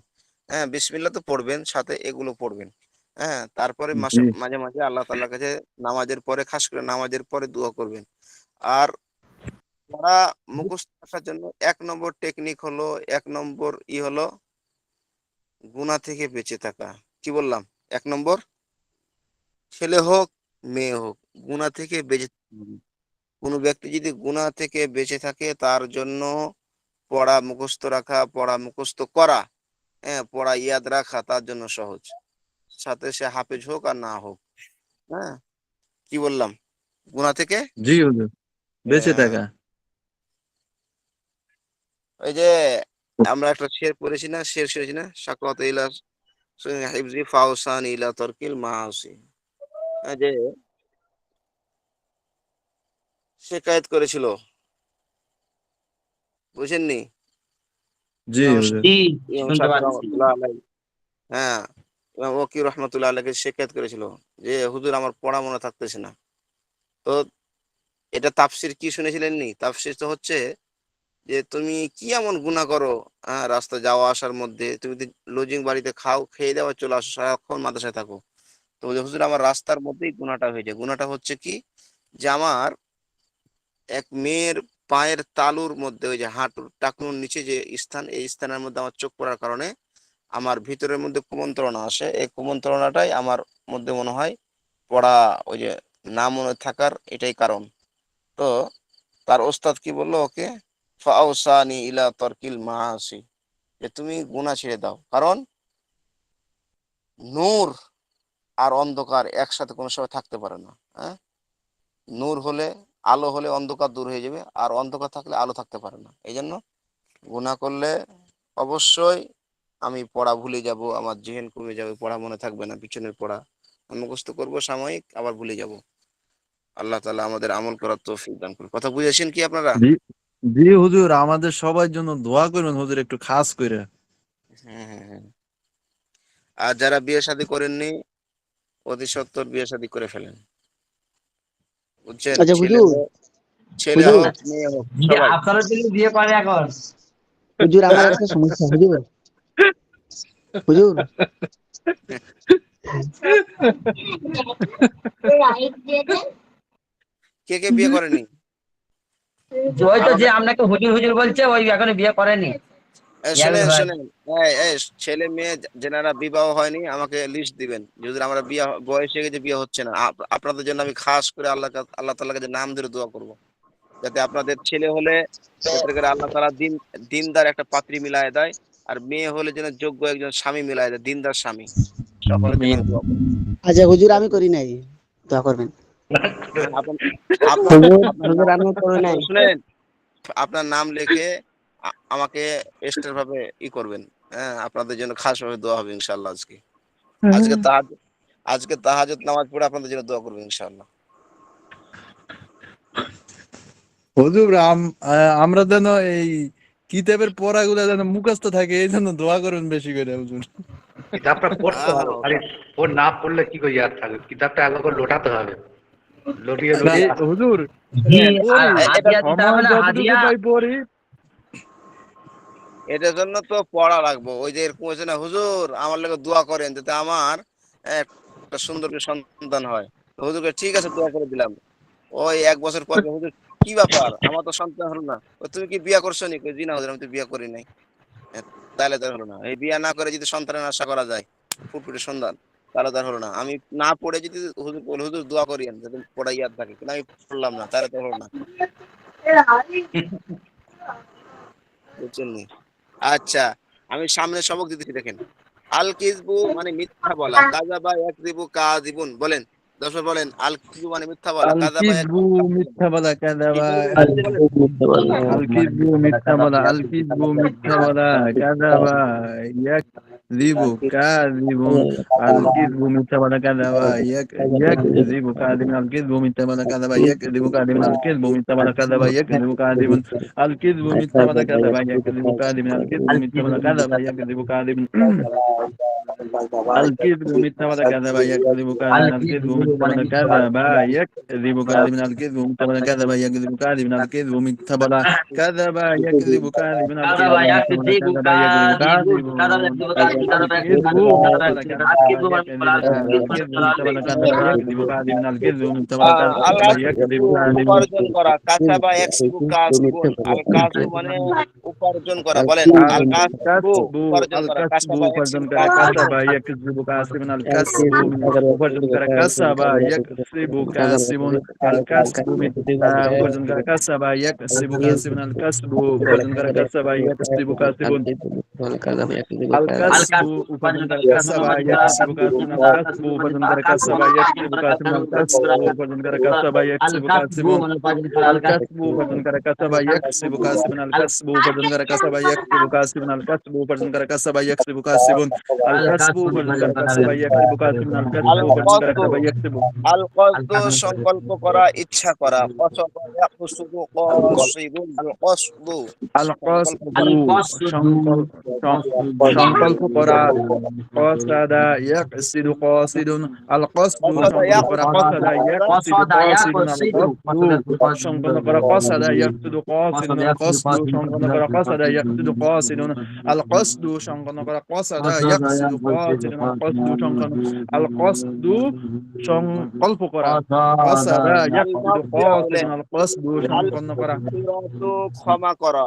হ্যাঁ, বিসমিল্লাহ তো পড়বেন, সাথে এগুলো পড়বেন। হ্যাঁ, তারপরে জি মাঝে মাঝে আল্লাহ তাআলার কাছে নামাজের পরে, খাস করে নামাজের পরে দোয়া করবেন। আর পড়া মুখস্থ রাখার জন্য ১ নম্বর টেকনিক হলো, ১ নম্বর হলো গুনাহ থেকে বেঁচে থাকা। কি বললাম? ১ নম্বর, ছেলে হোক, মেয়ে হোক, গুনাহ থেকে বেঁচে থাকতে হবে। কোন ব্যক্তি যদি গুনাহ থেকে বেঁচে থাকে, তার জন্য পড়া মুখস্থ রাখা, পড়া মুখস্থ করা, হ্যাঁ, পড়া ইয়াদ রাখা তার জন্য সহজ। সাথে সে হাফেজ হোক আর না হোক। হ্যাঁ, কি বললাম? গুনাহ থেকে জি হুজুর, বেঁচে হ্যাঁ, থাকা। ওই যে আমরা একটা শের পড়েছি না, শের শুনেছি না? সাকাওয়াত ইলা হিফজি ফাউসানি ইলা তরকিল মাআসি। যে শিকায়াত করেছিল, বুঝেননি? জি ইমাম হুজুর। জি, ইমাম শুনতে শাফি পাচ্ছি। রহমাতুল্লাহ আলাইহি, হ্যাঁ, ইমাম ওয়াকি রহমাতুল্লাহ আলাইহিকে শিকায়াত করেছিল যে, হুজুর আমার পড়া মনে থাকতেছে না। তো এটা তাফসীর কি শুনেছিলেন নি? তাফসীর তো হচ্ছে যে তুমি কি এমন গুনাহ করো, রাস্তায় যাওয়া আসার মধ্যে তুমি যদি লজিং বাড়িতে খাও, খেয়ে দাও আর চলে আসো, সারাক্ষণ মাদ্রাসায় থাকো। তো বলছে, হুজুর আমার রাস্তার মধ্যেই গুনাহটা হয়েছে। গুনাহটা হচ্ছে কি, যে আমার এক মেয়ের পায়ের তালুর মধ্যে, ওই যে হাঁটুর টাকনুর নিচে যে স্থান, এই স্থানের মধ্যে আমার চোখ পড়ার কারণে আমার ভিতরের মধ্যে কুমন্ত্রণা আসে। এই কুমন্ত্রণাটাই আমার মধ্যে মনে হয় পড়া, ওই যে না মনে থাকার এটাই কারণ। তো তার ওস্তাদ কি বললো ওকে, ফাউসানি ইলা তরকিল মাআসি, যে তুমি গুনাহ ছেড়ে দাও, কারণ নূর আর অন্ধকার একসাথে কোনো সময় থাকতে পারে না। হ্যাঁ, নূর হলে, আলো হলে অন্ধকার দূর হয়ে যাবে, আর অন্ধকার থাকলে আলো থাকতে পারে না। এই জন্য গুনাহ করলে অবশ্যই আমি পড়া ভুলে যাব, আমার জেহেন কমে যাবে, পড়া মনে থাকবে না, পিছনের পড়া আমি মুখস্থ করবো সাময়িক, আবার ভুলে যাব। আল্লাহ তাআলা আমাদের আমল করার তৌফিক দান করুন। কথা বুঝেছেন কি আপনারা? জি জি হুজুর, আমাদের সবার জন্য দোয়া করুন হুজুর, একটু খাস করে। হ্যাঁ, হ্যাঁ, হ্যাঁ। আর যারা বিয়ে শাদী করেননি, অতি সত্বর বিয়ে শাদী করে ফেলেন, বুঝছেন? আচ্ছা ছেলে হুজুর, হোক, ছেলে হুজুর, হোক, মেয়ে হোক, জি, সবাই। আপনারা কিন্তু বিয়ে করে এখন। হুজুর আমার হ্যাঁ, একটা সমস্যা হুজুর। হুজুর, কে কে বিয়ে করেনি? ওই তো যে আমাকে আপনাকে হুজুর হুজুর বলছে, ওই এখনো বিয়ে করেনি। ইয়ামিন শোনেন ভাই, শোনেন, এই ছেলে মেয়ে যেনারা বিবাহ হয়নি আমাকে লিস্ট দিবেন, যদি আমরা বিয়ে বয়স হয়ে গেছে, বিয়ে হচ্ছে না, আপনাদের জন্য আমি খাস করে আল্লাহ তাআলার কাছে নাম ধরে দোয়া করব, যাতে আপনাদের ছেলে হলে যাতে করে আল্লাহ তাআলা দিনদার একটা পাত্রী মিলায় দেয়, আর মেয়ে হলে যেন যোগ্য একজন স্বামী মিলায় দেয়, দিনদার স্বামী। সকলের জন্য আমিন। আমি দোয়া করব। আচ্ছা হুজুর আমি করি নাই, দোয়া করবেন। হ্যাঁ, আপনার হুজুর, আপনার হুজুর নাম আমি করি নাই। শুনেন, আপনার নাম লিখে আমাকে এক্সট্রা ভাবে করবেন। হ্যাঁ, আপনাদের জন্য খাস ভাবে দোয়া হবে ইনশাআল্লাহ। আজকে আজকে তাহাজ আজকে তাহাজ্জুদ নামাজ পড়ে আপনাদের জন্য দোয়া করবো ইনশাআল্লাহ। হুজুর আমরা যেন এই কিতাবের পড়াগুলো যেন মুখস্থ থাকে, এই জন্য দোয়া করুন বেশি করে হুজুর। কিতাবটা পড়তে হ্যাঁ, হবে, হ্যাঁ, খালি ও না পড়লে কি করে ইয়াদ থাকবে? কিতাবটা একবার লোটাতে হবে, লটিয়ে না লটিয়ে হুজুর, জি, পড়ি, এটা হাদিয়া দিতে সময় হবে না, যতটুকু হাদিয়া। পাই পড়ি। এটার জন্য তো পড়া লাগবো। ওই যে এরকম হয়েছে না, হুজুর আমার লাগে দোয়া করেন যাতে আমার একটা সুন্দর করে সন্তান হয়। তো হুজুরকে ঠিক আছে দোয়া করে দিলাম। ওই 1 বছর পর হুজুর, কি ব্যাপার, আমার তো সন্তান হলো না। তুমি কি বিয়ে করছো নি? জি না হুজুর, আমি তো বিয়ে করি নাই। হ্যাঁ, তাহলে তার হলো না। এই বিয়ে না করে যদি সন্তানের আশা করা যায়, ফুটফুটে সন্তান, তাহলে তার হলো না। আমি না পড়ে যদি হুজুর বলে, হুজুর দোয়া করিয়েন যাতে পড়া ইয়াদ থাকে, কিন্তু আমি পড়লাম না, তাহলে তো হলো না। বুঝছেন নি? আচ্ছা, আমি সামনে সবক দিতেছি, দেখেন। আল কিযবু মানে মিথ্যা বলা, কাযাবা ইয়াকযিবু কাযিবুন, বলেন ১০ বার বলেন। আল কিযবু মানে মিথ্যা বলা, আল কাযাবা কিযবু ইয়াকযিবু কাযিবুন। মিথ্যা বলা, কি কাযাবা। বলেন জলদি বলেন। আল কিযবু মিথ্যা বলা, আল কিযবু মিথ্যা বলা, কাযাবা ইয়াকযিবু কাযিবুন। আল কিযবু মিথ্যা বলা, কাযাবা ইয়াকযিবু কাযিবুন। আল কিযবু মিথ্যা বলা, কাযাবা ইয়াকযিবু কাযিবুন। আল কিযবু মিথ্যা বলা, কাযাবা ইয়াকযিবু কাযিবুন। আল কিযবু মিথ্যা বলা, কাযাবা ইয়াকযিবু কাযিবুন। আল কিযবু মিথ্যা বলা, কাযাবা ইয়াকযিবু কাযিবুন। الكذب متبع كذب يكذب كاذب الكذب متبع كذب يكذب كاذب الكذب متبع كذب يكذب كاذب الكذب متبع كذب يكذب كاذب الكذب কাযাবা متبع ইয়াকযিবু كذب يكذب কাযিবুন, كاذب কাযাবা ইয়াকযিবু কাযিবুন, কাযাবা الكذب ইয়াকযিবু متبع كذب আকিযবু মানে يكذب আল الكذب কিযবু متبع كذب يكذب كاذب الكذب متبع আল كذب কাসবু يكذب كاذب উপার্জন করা, কাসাবা ইয়াকসিবু কাসিবুন। আল কাসবু মানে উপার্জন করা, বলেন। আল কাসবু উপার্জন করা, الكسب কাসাবা উপার্জন ইয়াকসিবু করা, কাসিবুন। কাসাবা ইয়াকসিবু কাসিবুন। আল কাসবু উপার্জন করা, কাসাবা ইয়াকসিবু কাসিবুন। আল কাসবু উপার্জন করা, কাসাবা ইয়াকসিবু কাসিবুন। আল কাসবু উপার্জন করা, কাসাবা ইয়াকসিবু কাসিবুন। আল আল কাসবু কাসবু উপার্জন উপার্জন করা, করা, কাসাবা ইয়াকসিবু কাসিবুন। আল কাসবু উপার্জন করা, কাসাবা ইয়াকসিবু কাসিবুন। আল কাসবু উপার্জন করা, কাসাবা আল ইয়াকসিবু কাসবু কাসিবুন। মানে উপার্জন করা, আল আল কাসবু উপার্জন করা, কাসাবা ইয়াকসিবু কাসিবুন। আল কাসবু উপার্জন করা, কাসাবা ইয়াকসিবু কাসিবুন। আল কাসবু উপার্জন করা, কাসাবা ইয়াকসিবু কাসিবুন। আল الكسب منكر كسب يكسب كاسب الكسب আল منكر কসদু كسب يكسب আল কসদু সংকল্প করা ইচ্ছা করা কসদা ইয়াকসুদু কসিদুন আল কসদু القصد সংকল্প করা সংকল্প করা قصد يقصد قاصد القصد কসদা সংকল্প করা ইয়াকসুদু قصد يقصد قاصد القصد সংকল্প করা قصد يقصد قاصد القصد সংকল্প করা قصد يقصد قاصد القصد সংকল্প করা قصد يقصد قاصد القصد القصد সংকল্প করা قصد আল يقصد মাগফিরা قاصد বলেন القصد আল সংকল্প করা মাগফিরাতু ক্ষমা করা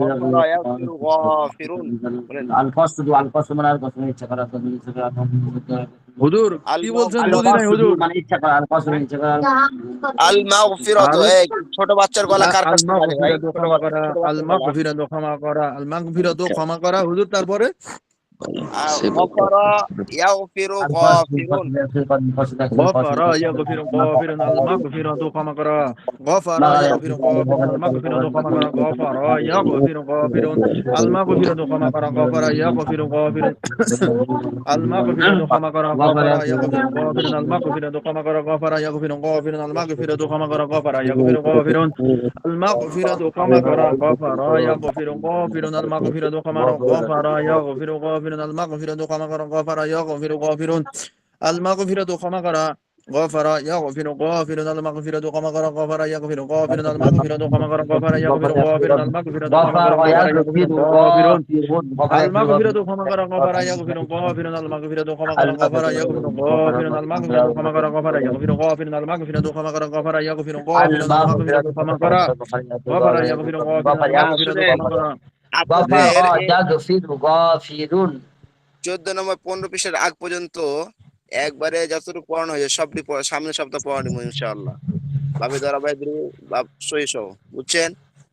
গফারা ইয়াগফিরু গাফিরুন বলেন القصد মানে القصد ইচ্ছা করা হুজুর আল কি বলছেন আল বুঝি নাই কসদ হুজুর মানে ইচ্ছা করা আল কসদ ইচ্ছা করা আল মাগফিরাতু আল এই ছোট বাচ্চার গলা কার আল কাছে লাগে ভাই মাগফিরাতু ক্ষমা করা আল মাগফিরাতু ক্ষমা করা আল মাগফিরাতু ক্ষমা করা হুজুর তারপরে গফারা ইয়াগফিরু গাফিরুন غفر يغفر غافر المغفرة كما قرأ غفر يغفر غافر المغفرة كما قرأ غفر يغفر غافر المغفرة كما قرأ غفر يغفر غافر المغفرة كما قرأ غفر يغفر غافر المغفرة كما قرأ غفر يغفر غافر المغفرة كما قرأ غفر يغفر غافر المغفرة كما قرأ غفر يغفر غافر المغفرة كما قرأ غفر يغفر غافر المغفرة كما قرأ غفر يغفر غافر المغفرة كما قرأ غفر يغفر غافر المغفرة كما قرأ غفر يغفر غافر المغفرة كما قرأ غفر يغفر غافر المغفرة كما قرأ غفر يغفر غافر المغفرة كما قرأ غفر يغفر غافر المغفرة كما قرأ غفر يغفر غافر المغفرة كما قرأ غفر يغفر غافر المغفرة كما قرأ غفر يغفر غافر المغفرة كما قرأ غفر يغفر غافر المغفرة كما قرأ আপনাদের এই গাফিরুন 14 নম্বর 15 পৃষ্ঠার আগ পর্যন্ত একবারে যতটুকু পড়ানো হয়েছে সবটি সামনের সপ্তাহ পড়ানো ইনশাআল্লাহ বাবে দরাবাইদ্রু বাব সহি সহ বুঝছেন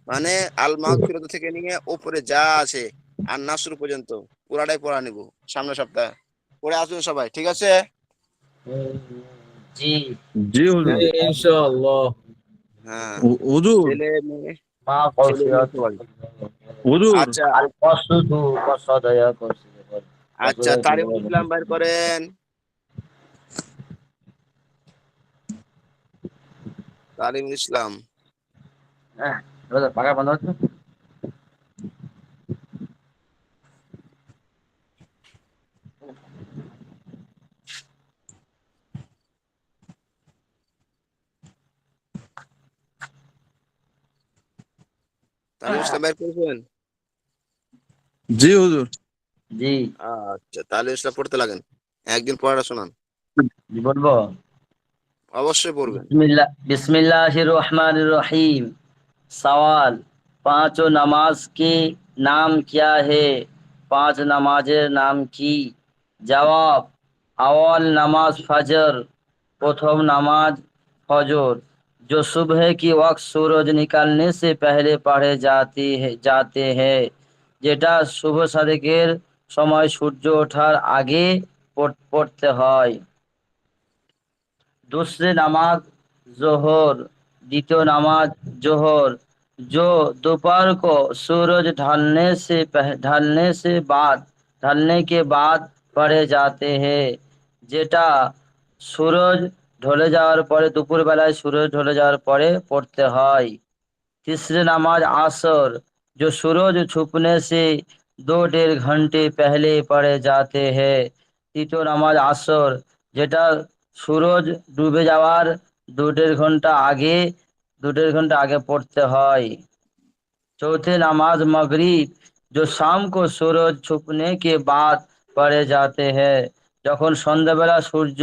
মানে আল মাগফিরাত থেকে নিয়ে উপরে যা আছে আর নাসর পর্যন্ত পুরাটাই পড়া নিব সামনের সপ্তাহ পড়ে আসুন সবাই ঠিক আছে জি জি হুজুর ইনশাআল্লাহ হ্যাঁ হুজুর ছেলে মেয়ে মা ছেলে মেয়ে সবাই। হুজুর আচ্ছা আল কসদু কসদ আচ্ছা তারিকুল ইসলাম বাইর করেন তারিকুল ইসলাম হ্যাঁ পাকা বন্ধ হচ্ছে তারিকুল ইসলাম বাইর করেছেন জি হুজুর জি আচ্ছা তারিকুল ইসলাম পড়তে লাগেন একদিন পড়াটা শোনান জি বলবো অবশ্যই পড়বেন बिस्मिल्लाहिर रहमानिर रहीम सवाल पांचों नमाज के नाम क्या है पांच नमाजेर नाम की जवाब अवल नमाज फजर प्रथम नमाज फजर जो सुबह की वक्त सूरज निकलने से पहले पढ़े जाते हैं যেটা শুভ সাদেকের সময় সূর্য ওঠার আগে পড়তে হয় दूसरे नमाज जोहर द्वितीय नमाज जोहर जो दोपहर को सूरज ढलने के बाद पढ़े जाते हैं যেটা सूरज ঢলে যাওয়ার পরে দুপুর বেলায় सूरज ঢলে যাওয়ার পরে পড়তে হয় तीसरे नमाज आसर जो सूरज छुपने से 2-1.5 घंटे पहले पढ़े जाते हैं तृतीय नमाज आसर যেটা सूरज डूबे যাওয়ার 2-1.5 घंटा आगे पढ़ते হয় चौथे नमाज मगरिब जो शाम को सूरज छुपने के बाद पढ़े जाते हैं যখন সন্ধ্যাবেলা সূর্য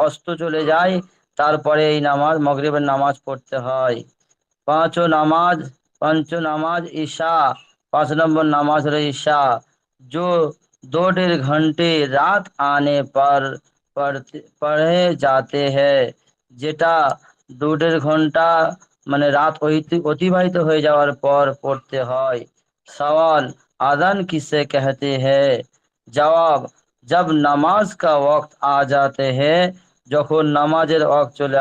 অস্ত চলে যায় তারপরে এই নামাজ মাগরিবের নামাজ পড়তে হয় पांचों नमाज ईशा 5 नंबर नमाज है ईशा जो 2-1.5 घंटे रात आने पर पढ़े जाते हैं যেটা 2-1.5 ঘন্টা মানে রাত অতিবাহিত হয়ে যাওয়ার পর পড়তে হয় सवाल आज़ान किसे कहते हैं जवाब जब नमाज का वक्त आ जाते हैं যখন নামাজের ওয়াক্ত চলে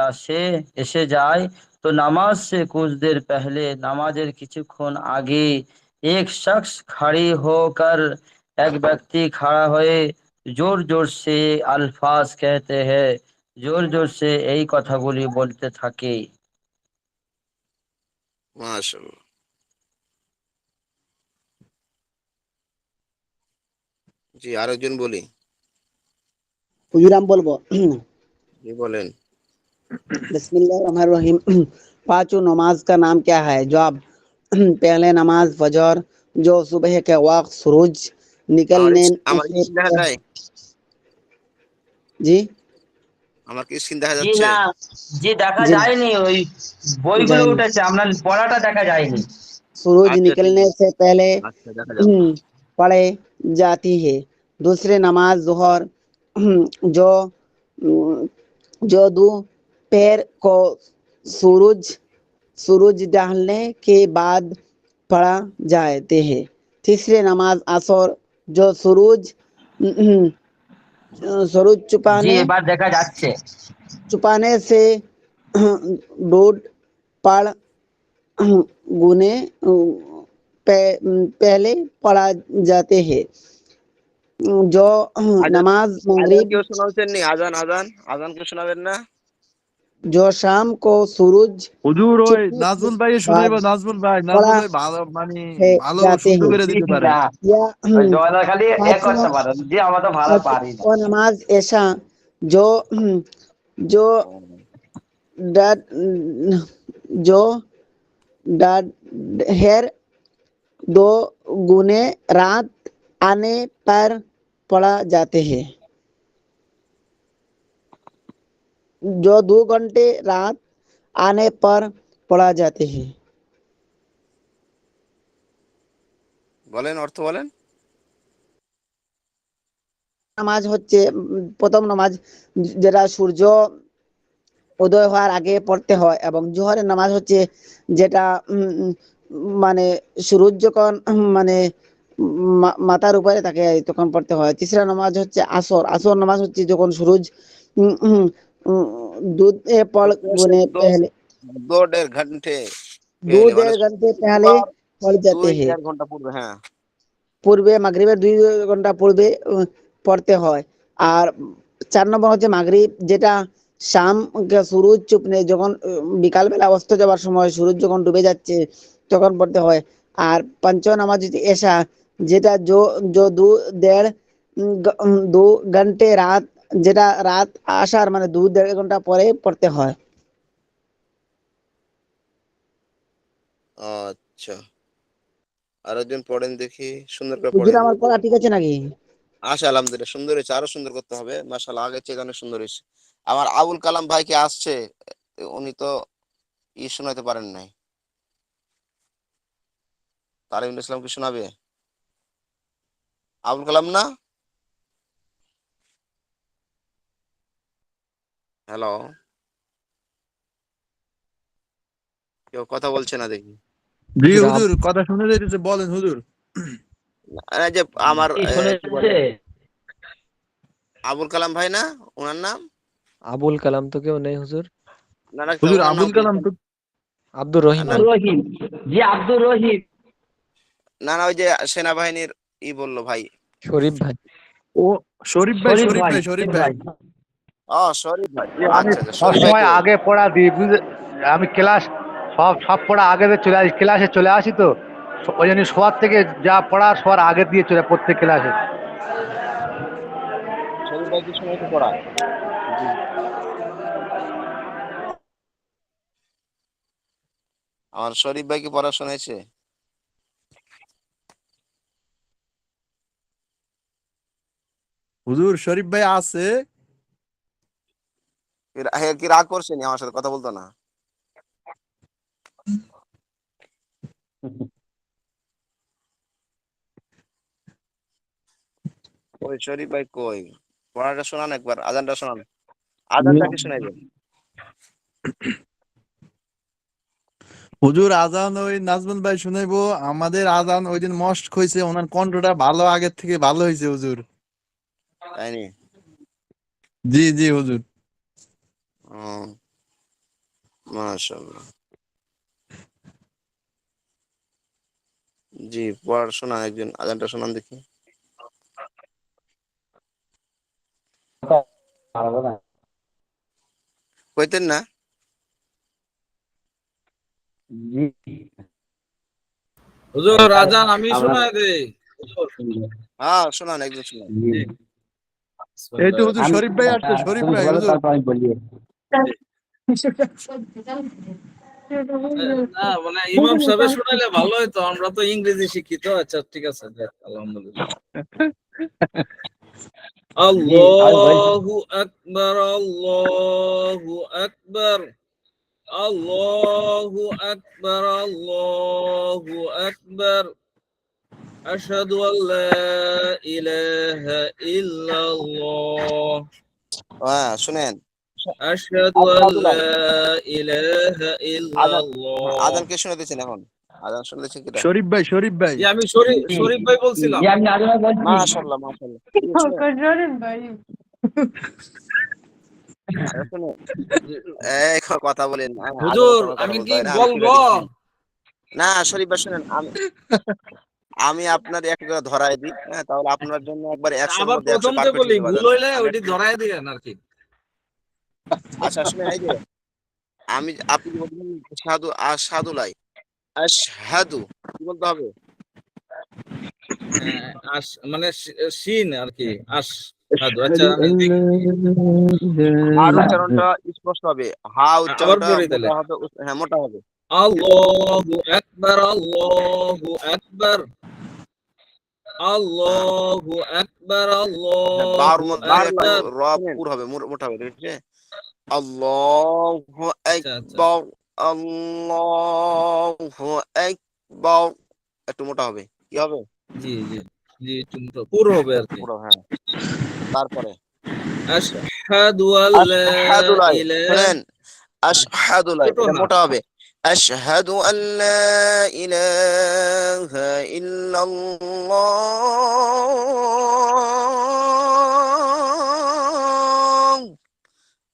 এসে যায় तो नमाज से कुछ देर पहले नमाजेर কিছুক্ষণ आगे एक शख्स खड़ी होकर एक व्यक्ति खड़ा हुए जोर जोर से अल्फाज कहते हैं, जोर जोर से এই কথাগুলি বলতে থাকে। মাশাআল্লাহ। জি, আরেকজন বলি। হুজুর আমি বলবো। জি, বলেন। बिस्मिल्लाहिर्रहमानिर्रहीम। पांचों नमाज का नाम क्या है? जवाब, पहले नमाज फजर, जो सुबह के वक्त सूरज निकलने আমার से স্ক্রিন দেখা যায়? जी আমার কি স্ক্রিন দেখা জি যাচ্ছে? না, জি দেখা जी যায়নি, ওই বইগুলো जाएंगे। উঠেছে, আপনার পড়াটা দেখা যায়নি। सूरज আচ্ছা ঠিক निकलने আছে। से पहले আচ্ছা দেখা যাবে। पढ़े जाती है। दूसरे नमाज जोहर, जो जो दोपहर को सूरज सूरज ढलने के बाद पढ़ा जाते हैं। तीसरे नमाज असर, जो सूरज জি এবার দেখা যাচ্ছে। छुपाने से दूध पढ़ गुने पहले पढ़ा जाते हैं। जो আজান नमाज আজান मगरिब, কেউ শোনাচ্ছেন নি? আজান আজান আজান কেউ শোনাবেন না? जो शाम को सूरज হুজুর ওই छिपने के নাজমুল ভাই बाद শুনাইবো, নাজমুল ভাই, নাজমুল पढ़ा ভাই ভালো মানে है ভালো जाते শুদ্ধ हैं। করে জি দিতে পারে। না, या ওই জয়দার খালি এ पांचवा করতে পারেন, জি আমরা তো ভালো পারি না। पांचवा नमाज ऐसा, जो जो डर जो डर दो गुने रात आने पर पढ़ा जाते हैं। जो 2 घंटे रात आने पर पढ़ा जाते हैं। বলেন, অর্থ বলেন। নামাজ হচ্ছে প্রথম নামাজ, যেটা সূর্য উদয় হওয়ার আগে পড়তে হয়, এবং জোহরের নামাজ হচ্ছে যেটা মানে সূরজ যখন মানে মাথার উপরে থাকে তখন পড়তে হয়। তিসরা নামাজ হচ্ছে আসর, আসর নামাজ হচ্ছে যখন সূরজ উম, উম, উম, दूध पड़ दो से गुने दो पहले 2 1.5 घंटे दो पहले মানে 1.5 घंटे पहले সুবার पड़ जाते 2 हैं। 1.5 ঘন্টা পূর্বে। হ্যাঁ। পূর্বে মাগরিবের 2 ঘন্টা পূর্বে পড়তে হয়। আর 4 নম্বর হচ্ছে মাগরিব, যেটা শাম সূরজ চুপনে যখন বিকালবেলা অস্ত যাওয়ার সময় সূরজ যখন ডুবে যাচ্ছে তখন পড়তে হয়। আর 5 নামাজ হচ্ছে এশা, যেটা जो 2 রাত, যেটা রাত আসার মানে 2-1.5 ঘন্টা পরে পড়তে হয়। আচ্ছা, আরেকজন পড়েন দেখি, সুন্দর করে হুজুর পড়েন। আমার পড়া ঠিক আছে নাকি? আচ্ছা, আলহামদুলিল্লাহ সুন্দর হয়েছে, আরো সুন্দর করতে হবে। মাশাআল্লাহ, আগের চেয়ে অনেক সুন্দর হয়েছে। আমার আবুল কালাম ভাই কি আসছে? উনি তো শোনাতে পারেন নাই। তালিমুল ইসলাম কি শোনাবে? আবুল কালাম না? হ্যালো, কেউ কথা বলছে না দেখি। জি হুজুর হুজুর, কথা শুনে যাইতেছে, বলেন হুজুর। এই যে আমার কি কি বলে, শুনেছে? আবুল কালাম ভাই না ওনার নাম? আবুল কালাম তো কেউ নেই হুজুর। না না, হুজুর ওনার নাম আবুল কি? কালাম তো, আব্দুর রহিম না ভাই। রহিম, জি আব্দুর রহিম। না না, ওই যে সেনাবাহিনীর বললো ভাই। শরীফ ভাই। ও শরীফ ভাই, শরীফ শরীফ ভাই, ভাই, শরীফ শরীফ ভাই। ভাই। ও শরীফ ভাই। যে আমি আচ্ছা আচ্ছা, শরীফ ভাই সবসময় কই? আগে পড়া দিই, আমি ক্লাস সব সব পড়া আগে দিয়ে চলে আসি, ক্লাসে চলে আসি তো, ওই জন্য শোয়ার থেকে যা পড়া শোয়ার আগে দিয়ে চলে প্রত্যেক ক্লাসে। শরীফ ভাই কি সময় তো পড়ায়? জি। আমার শরীফ ভাই কি পড়াশোনা হয়েছে? হুজুর শরীফ ভাই আছে। কি রাগ করছেনি আমার সাথে কথা বলতো না? ওই শরীফ ভাই কই? পড়াটা শোনান একবার, আজানটা শোনান। আজানটা কি শোনাইবেন? হুজুর আজান ওই নাজমুল ভাই শুনাইবো। আমাদের আজান ওই দিন মস্ত হয়েছে, ওনার কণ্ঠটা ভালো, আগের থেকে ভালো হয়েছে হুজুর। তাই নি? জি জি হুজুর। ও, মাশাআল্লাহ। জি, পড়া শোনান, একজন আজানটা শোনান দেখি। পারবো না। কইতেন না? জি, হুজুর এটা আজান আমি আমরা শোনায় দেই হুজুর। হ্যাঁ, শোনান, একদম শোনান। জি, এই তো হুজুর আমি শরীফ ভাই আসছে, শরীফ তুমি ভাই বলো হুজুর। তারপর আমি বলি। না মানে ইমাম সাহেব শোনাইলে ভালো হইতো, আমরা তো ইংরেজি শিক্ষিত। আচ্ছা ঠিক আছে, যাক, আলহামদুলিল্লাহ। জি, আমি বলছি। আল্লাহু আকবার, আল্লাহু আকবার, আল্লাহু আকবার, আল্লাহু আকবার, আশহাদু আল্লা ইলাহা ইল্লাল্লাহ, হ্যাঁ, শুনেন। আশহাদু আল্লা ইলাহা আজান, হ্যাঁ, ইল্লাল্লাহ। আজান কে শুনাইতেছেন এখন? আজান শুনতেছেন কিটা? শরীফ ভাই, শরীফ ভাই। আমি শরীফ জি, শরীফ ভাই বলছিলাম। জি, আমি আগে বলছি। মাশাআল্লাহ, মাশাআল্লাহ। শুনেন, শুনেন। এই কথা বলেন, আজানের হুজুর সময় কথা আমি বলতে কি হয় না, আমি বলবো? শিখাই দিচ্ছি। না শরীফ ভাই, শুনেন, আমি আমি আপনার একটা করে ধরাই দিই, হ্যাঁ, তাহলে আপনার জন্য একবার 100-র আবার মধ্যে 100 প্রথম যে পারফেক্ট বলি, লিখে ভুল দেন। হইলে আমি ওইটি ধরাই দিয়েন আর কি। আচ্ছা শুনেন, এই যে আপনি যে বলছেন আশহাদু, আশহাদু কি বলতে হবে? আস মানে শিন আর কি, আস সাধু। আচ্ছা আমি হার উচ্চারণটা স্পষ্ট হবে, হা আবার উচ্চারণটা পড়ি তাহলে। মোটা হবে, হ্যাঁ মোটা হবে। আল্লাহু আকবার, আল্লাহু আকবার, আল্লাহু আকবার, হ্যাঁ, বার আল্লাহু মধ্যে একটা আকবার। র পুর হবে, মোটা হবে, ঠিক আছে? আল্লাহু আচ্ছা আচ্ছা, আকবার, আল্লাহু আকবার, একটু মোটা হবে, কি হবে? জি জি জি, পুরো হবে আর কি। পুরো, হ্যাঁ। তারপরে আশহাদু আল্লা আশহাদু লাই, ইলাহা, শুনেন, আশহাদু লাই ছোট এটা না। মোটা হবে। আশহাদু আল্লা ইলাহা ইল্লাল্লাহ,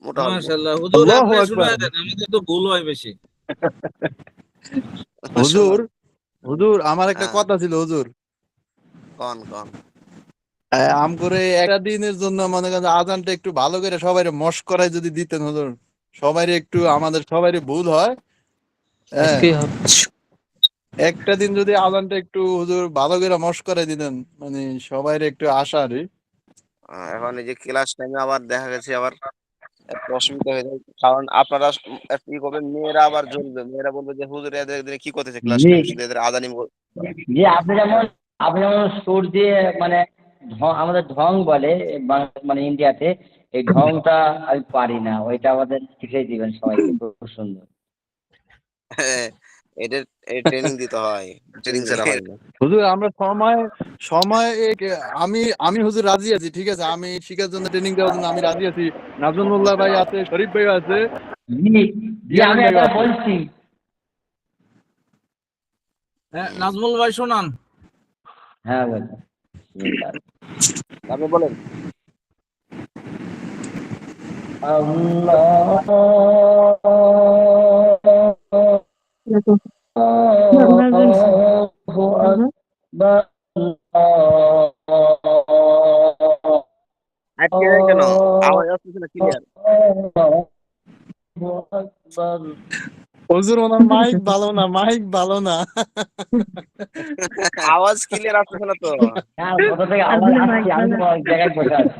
মোটা হবে। মাশাআল্লাহ হুজুর আল্লাহু আপনি আকবার। শুনায় দেন, আমাদের তো ভুল হয় বেশি। হুজুর, শোনান, হুজুর আমার একটা হ্যাঁ, কথা ছিল হুজুর। কন কন। আম করে একটা দিনের জন্য মনে করেন আজানটা একটু ভালো করে সবাই মস্করায় যদি দিতেন হুজুর, সবাই একটু, আমাদের সবাই ভুল হয়। হ্যাঁ, আজকেই হবে। একটা দিন যদি আজানটা একটু হুজুর ভালো করে মস্করায় দিতেন, মানে সবাই একটু আশা আর কি। এখন এই যে ক্লাস টাইমে আবার দেখা গেছে আবার একটু অসুবিধা হয়ে যায়, কারণ আপনারা একটু ই করবেন, মেয়েরা আবার জ্বলবে, মেয়েরা বলবে যে হুজুর এদের এদের কি করতেছে ক্লাস জি, টাইমে, শুধু এদের আদানি জি, আপনি যেমন সুর দিয়ে মানে আমাদের ঢং বলে মানে ইন্ডিয়াতে, এই ঢংটা আমি পারি না, ওইটা আমাদের শিখিয়ে দিবেন সবাইকে, খুব সুন্দর। এদের ট্রেনিং দিতে হয়, ট্রেনিং ছাড়া হয় না। হুজুর আমরা সময় সময় আমি আমি হুজুর রাজি আছি, ঠিক আছে, আমি শিখার জন্য, ট্রেনিং দেওয়ার জন্য আমি রাজি আছি। নাজমুল্লাহ ভাই আছে, শরীফ ভাই আছে, জি, জি, ইয়ামিন আমি ভাই এটা আছে। বলছি। হ্যাঁ, নাজমুল ভাই শোনান। হ্যাঁ বলছি। আপনি বলেন। আল্লাহু আকবার, আটকে যায় কেন? আওয়াজ আসতেছে না ক্লিয়ার? আল্লাহু আকবার। হুজুর ওনার মাইক ভালো না, মাইক ভালো না। আওয়াজ ক্লিয়ার আসতেছে না তো। হ্যাঁ, কোথা থেকে আওয়াজ আসছে, আমি তো এক জায়গায় বসে আছি।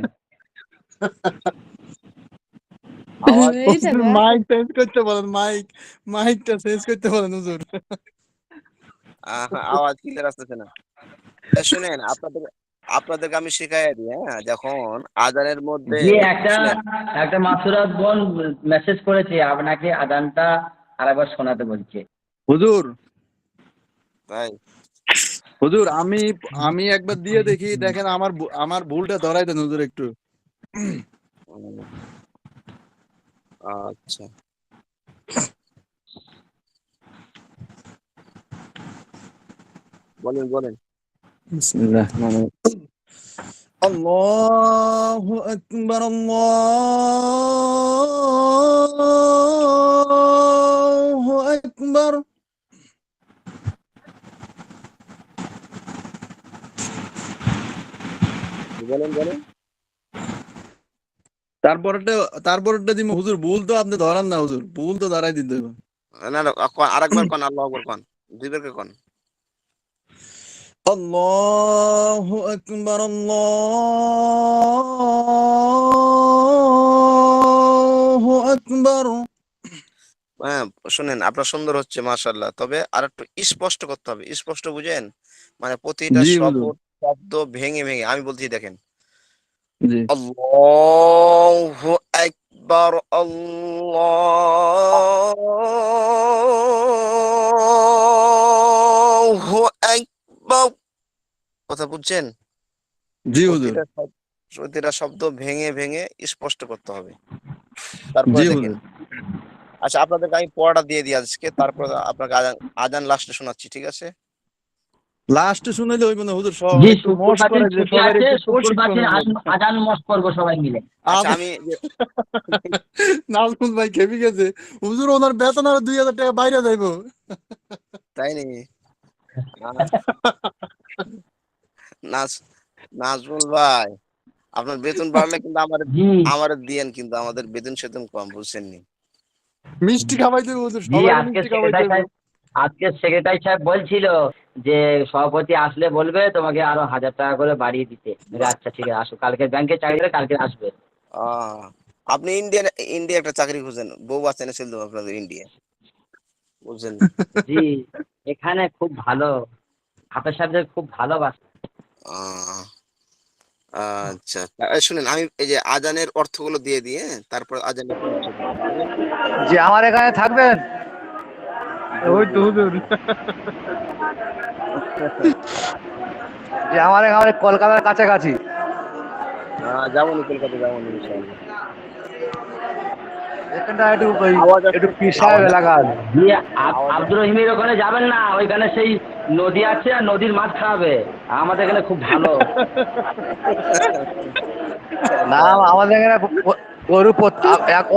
আওয়াজ, হুজুর মাইক চেঞ্জ করতে বলেন, মাইকটা চেঞ্জ করতে বলেন হুজুর। আওয়াজ ক্লিয়ার আসতেছে না। শুনেন, আপনাদেরকে আমি শিখাই দিই, হ্যাঁ, যখন আজানের মধ্যে, জি, একটা শুনেন, একটা মাসুরাত বোন মেসেজ করেছে, আপনাকে আজানটা আরেকবার শোনাতে বলছে। হুজুর, তাই হুজুর আমি আমি একবার দিয়ে দেখি, দেখেন আমার আমার ভুলটা ধরাই দেন হুজুর একটু। উম, আচ্ছা, বলেন বলেন। বিসমিল্লাহ আল্লাহু আকবার, আল্লাহু আকবার। বলেন বলেন। তারপরটা দিম হুজুর, ভুল তো আপনি ধরান না হুজুর, ভুল তো দাঁড়াই দিতে হবে। না না, আরেকবার কন, আল্লাহু আকবার কন, দুইবারকে কন। আল্লাহু আকবার, আল্লাহু আকবার। হ্যাঁ, শুনেন আপনার সুন্দর হচ্ছে মাশাআল্লাহ, তবে আর একটু স্পষ্ট করতে হবে। স্পষ্ট বুঝেন, মানে প্রতিটা জি হুজুর, শব্দ ভেঙে ভেঙে আমি বলছি দেখেন, জি আল্লাহু আকবার, আল্লাহু আকবার। কথা বুঝছেন? জি হুজুর, প্রতিটা শব্দ ভেঙে ভেঙে স্পষ্ট করতে হবে। তারপরে জি দেখেন, হুজুর। আচ্ছা আপনাদেরকে আমি পড়াটা দিয়ে দিই আজকে, তারপরে আপনাকে আজান আজান লাস্টে শোনাচ্ছি, ঠিক আছে? লাস্টে শুনাইলে হইব না হুজুর, জি, একটু মশ শুক্রবার দিন করে যে ছুটি সবাই আছে, একটু শুক্রবার প্রশিক্ষণ দিন হইব। আজান মস্ত করবো সবাই মিলে। আচ্ছা আব- আমি নাজমুল ভাই খেপে গেছে হুজুর, ওনার বেতন আরো 2000 টাকা বাইরে যাইবো। তাই নাকি? নাজ নাজমুল ভাই, আপনার বেতন বাড়লে কিন্তু জি আমার দিয়েন, কিন্তু আমাদের বেতন সেতন কম, বুঝছেন নি? মিষ্টি খাওয়াইতে হইব হুজুর, জি, সবাই মিষ্টি খাওয়াইতে হইব। আজকে সেক্রেটারি সাহেব বলছিল যে সভাপতি আসলে বলবে তোমাকে আরো 1000 টাকা করে বাড়িয়ে দিতে। আচ্ছা ঠিক আছে, আসো কালকে ব্যাংকে চাকরি করে কালকে আসবে। আহ আপনি ইন্ডিয়া একটা চাকরি খুঁজেন, বউ বাচ্চা এনে ছেলে দেবো আপনাদের ইন্ডিয়া, বুঝছেন নি? জি, এখানে খুব ভালো, হাফেজ সাহেবদের খুব ভালোবাসে। আহ আচ্ছা, শুনেন আমি এই যে আজানের অর্থগুলো দিয়ে দিয়ে তারপর আজানের পরে ছেড়ে দেবো, ঠিক আছে? যে আমার এখানে থাকবেন, জি ওই জি। তো হুজুর। যে আমার এখানে কলকাতার কাছাকাছি। যাবনি, কলকাতা যাবনি ইনশাআল্লাহ। এখানটা একটু ওই আওয়াজ একটু আসছে, পীর সাহেব আওয়াজ এলাকা আসছে, আছে। জি, আওয়াজ আব্দুর রহিমের ওখানে যাবেন না, ওইখানে সেই নদী আছে আর নদীর মাছ খাওয়াবে। আমাদের এখানে খুব ভালো। না, আমাদের এখানে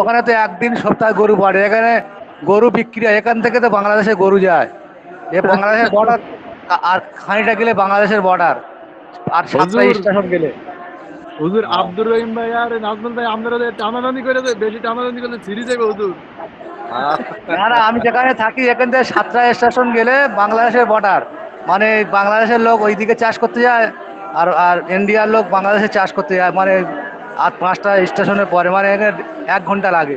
ওখানে তো একদিন সপ্তাহে গরু পড়ে, এখানে গরু বিক্রি হয়, এখান থেকে তো বাংলাদেশে গরু যায়। এ বাংলাদেশের বর্ডার, আর খানিকটা গেলে বাংলাদেশের বর্ডার, আর 7টা হুজুর, স্টেশন গেলে। হুজুর আহ, আব্দুর রহিম ভাই আর নাজমুল ভাই আপনারা যে টানাটানি করে দেয়, বেশি টানাটানি করলে ছিঁড়ি যাবে হুজুর। আহ, না না, আমি যেখানে থাকি এখান থেকে 7টা স্টেশন গেলে বাংলাদেশের বর্ডার, মানে বাংলাদেশের লোক ওইদিকে চাষ করতে যায়, আর আর ইন্ডিয়ার লোক বাংলাদেশে চাষ করতে যায়, মানে আর 5টা স্টেশনের পরে, মানে এখানে 1 ঘন্টা লাগে।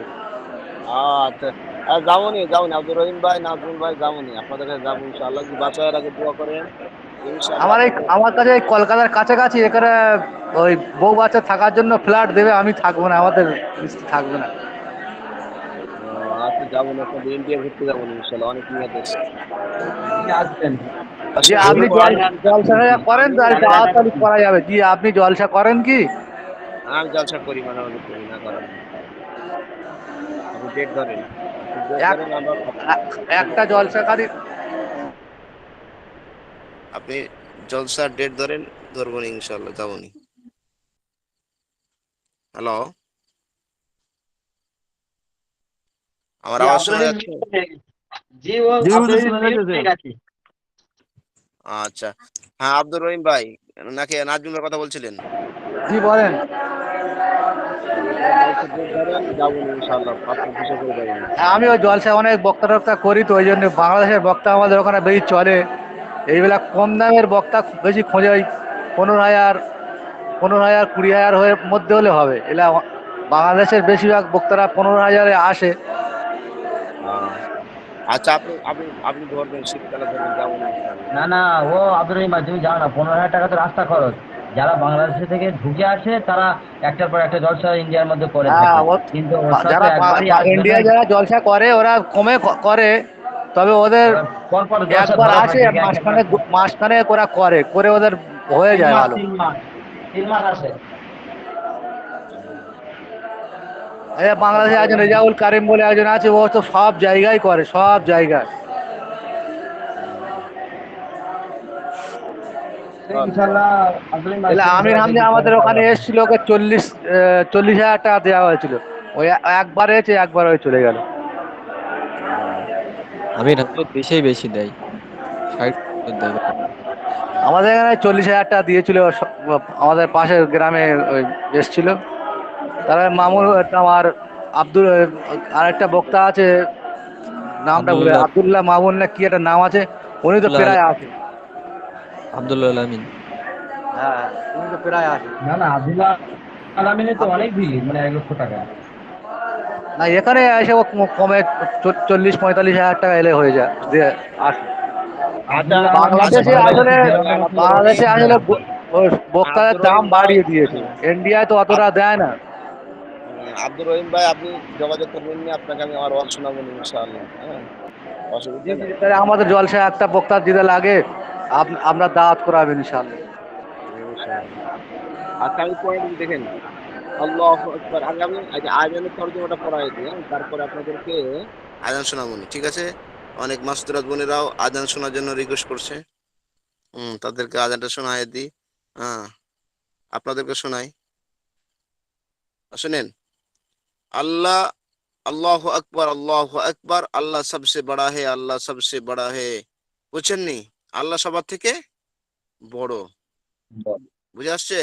আচ্ছা, যাবনি যাবনি আব্দুর রহিম ভাই, নাজমুল ভাই, যাবনি আপনাদের কাছে যাবো ইনশাআল্লাহ। কি বাসায় আগে দোয়া করেন, ইনশাআল্লাহ আপনাদের। আমার কাছে এই কলকাতার কাছাকাছি, এখানে ওই বউ বাচ্চা থাকার জন্য ফ্ল্যাট দেবে, আমি থাকবো না, আমাদের মিস্ত্রি থাকবে না। আচ্ছা যাবনি, আপনাদের ইন্ডিয়া ঘুরতে যাবনি ইনশাআল্লাহ, অনেক নিয়ত আছে। জি, আসবেন। যে আচ্ছা আপনি জলসা করেন আমি তো, আর তাড়াতাড়ি করা যাবে। জি, আপনি জলসা করেন কি? আমি জলসা করি, মাঝে মাঝে করি, না করেন না। আপনি ডেট ধরেন, আপনি ডেট এক ধরেন, আমরা একটা জলসাকারী। আপনি জলসার ডেট ধরেন, ধরবো না ইনশাআল্লাহ, যাবনি। হ্যালো, আমার জি, আওয়াজ আব্দুর শোনা রহিম যাচ্ছে? জি, ও জি আব্দুর হুজুর, রহিম শোনা মিউট যাইতেছে। হয়ে গেছে। আচ্ছা, হ্যাঁ আব্দুর রহিম ভাই, নাকি নাজমুলের কথা বলছিলেন? জি বলেন। আপনারা জলসার ডেট ধরেন, যাবনি ইনশাআল্লাহ, পাঁচটা বিষয় করে যাবনি। হ্যাঁ, আমি ওই জলসায় অনেক বক্তা টক্তা করি, তো ওই জন্য বাংলাদেশের বক্তা আমাদের ওখানে বেশি চলে। এইবেলা কম দামের বক্তা বেশি খোঁজে, ওই 15,000, 15,000, 20,000 হয়ে মধ্যে হলে হবে। এলা বাংলাদেশের বেশিরভাগ বক্তারা 15,000-এ আসে। আহ, আচ্ছা, আপনি আপনি আপনি ধরবেন, শীতকালে ধরবেন, যাবনি ইনশাআল্লাহ। না না, ও আব্দুর রহিম ভাই, তুমি জানো না, 15,000 টাকা তো রাস্তা খরচ। যারা বাংলাদেশ থেকে ঢুকে আসে তারা একটার পর একটা জলসা ইন্ডিয়ার মধ্যে করে হ্যাঁ, থাকে, কিন্তু ওসব তো যারা একবারই আসবে না। ইন্ডিয়া যারা জলসা করে ওরা কমে করে, তবে ওদের ওরা পর পর জলসা একবার ধরা আসে, থাকে, এক একবার মাঝখানে মাঝখানে ওরা করে করে ওদের হয়ে তিন যায় মাস ভালো। 3 মাস 3 মাস আসে। এই আচ্ছা বাংলাদেশে ভালো একজন লাগলো। রেজাউল কারিম বলে একজন আছে, ও তো সব জায়গায় করে, সব জায়গায়। ভালো। ইনশাল্লাহ আব্দুল রহিম ভাই, এলে তুমি আমির দোয়া হামজা দেখি পরে আমাদের পাবো ওখানে এখন। এসেছিল, ওকে 40,000 টাকা দেওয়া হয়েছিল। ওই একবার এসে একবার ওই চলে গেল। আহ, আমি রাজ্যের দেশেই বেশি দেয়, 60 দেয়। আমাদের এখানে 40,000 টাকা দিয়েছিল, আমাদের পাশের গ্রামে ওই এসেছিল। তারপরে মামুন আমার আব্দুল আরেকটা বক্তা আছে, নামটা ভুলে, আব্দুল্লাহ আব্দুল্লাহ মামুন না কি একটা নাম আছে, উনি তো আব্দুল্লাহ প্রায় আসে। আব্দুল্লাহ আলামিন। হ্যাঁ, উনি তো প্রায় আসে। না না, আব্দুল্লাহ আলামিনে তো আব্দুল অনেক ভিড়, মানে 1,00,000 টাকা। না, এখানে এসে ও কমে 40-45 হাজার টাকা এলে হয়ে যায় দিয়ে আসে। আচ্ছা আব্দুল্লাহ আলামিন বাংলাদেশে আসলে বাংলাদেশে আসলে ওই বক্তাদের আব্দুর দাম রহিম ভাই, বাড়িয়ে দিয়েছে, ইন্ডিয়ায় তো অতটা দেয় না। আব্দুর রহিম ভাই, আপনি যোগাযোগ করবেন নি, আপনাকে আমি আমার ওয়াজ শোনাবো নি ইনশাআল্লাহ। হ্যাঁ, জি অসুবিধা জি, নেই। তাহলে আমাদের জলসায় একটা বক্তা দিতে লাগে, আমরা দাওয়াত করাবেন ইনশাআল্লাহ। ইনশাআল্লাহ। আচ্ছা, আমি পয়েন্ট দেখেন, আল্লাহু আকবার। আগে আমি আজানের তর্জমাটা পড়াই দিই, হ্যাঁ? তারপরে আপনাদেরকে আজান শোনাবো নি, ঠিক আছে? অনেক মাস্তুরাত বোনেরাও আজান শোনার জন্য রিকোয়েস্ট করছে। তাদেরকে আজানটা শোনাই দিই। হ্যাঁ, আপনাদেরকে শোনাই, শুনেন। আল্লাহ, আল্লাহু আকবার, আল্লাহু আকবার, আল্লাহ সবসে বড়া হে, আল্লাহ সবসে বড়া হে। বুঝছেন নি? আল্লাহ সবার থেকে বড়। বুঝে আসছে?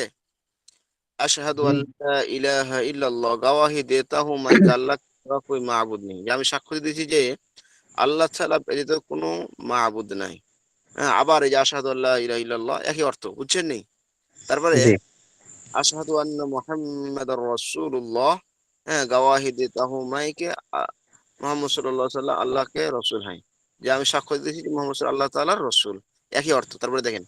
আশহাদু জি। আল্লা ইলাহা ইল্লাল্লাহ, গওয়াহি দেতা হুঁ मैं कि আল্লাহ ছাড়া कोई মাবুদ নেই, যে আমি সাক্ষ্য দিতেছি যে আল্লাহ ছাড়া ব্যতীত কোনো মাবুদ নাই। হ্যাঁ, আবার এই যে আশহাদু আল্লা ইলাহা ইল্লাল্লাহ একই অর্থ, বুঝছেন নি? তারপরে জি। আশহাদু আন্না মুহাম্মাদার রাসূলুল্লাহ, হ্যাঁ, গওয়াহি দেতা হুঁ मैं कि মোহাম্মদ সাল্লাল্লাহু আলাইহি ওয়াসাল্লাম আল্লাহকে রসুল হয়, যে আমি সাক্ষ্য দিতেছি যে মোহাম্মদ আল্লাহ তাআলার রসুল, একই অর্থ। তারপরে দেখেন,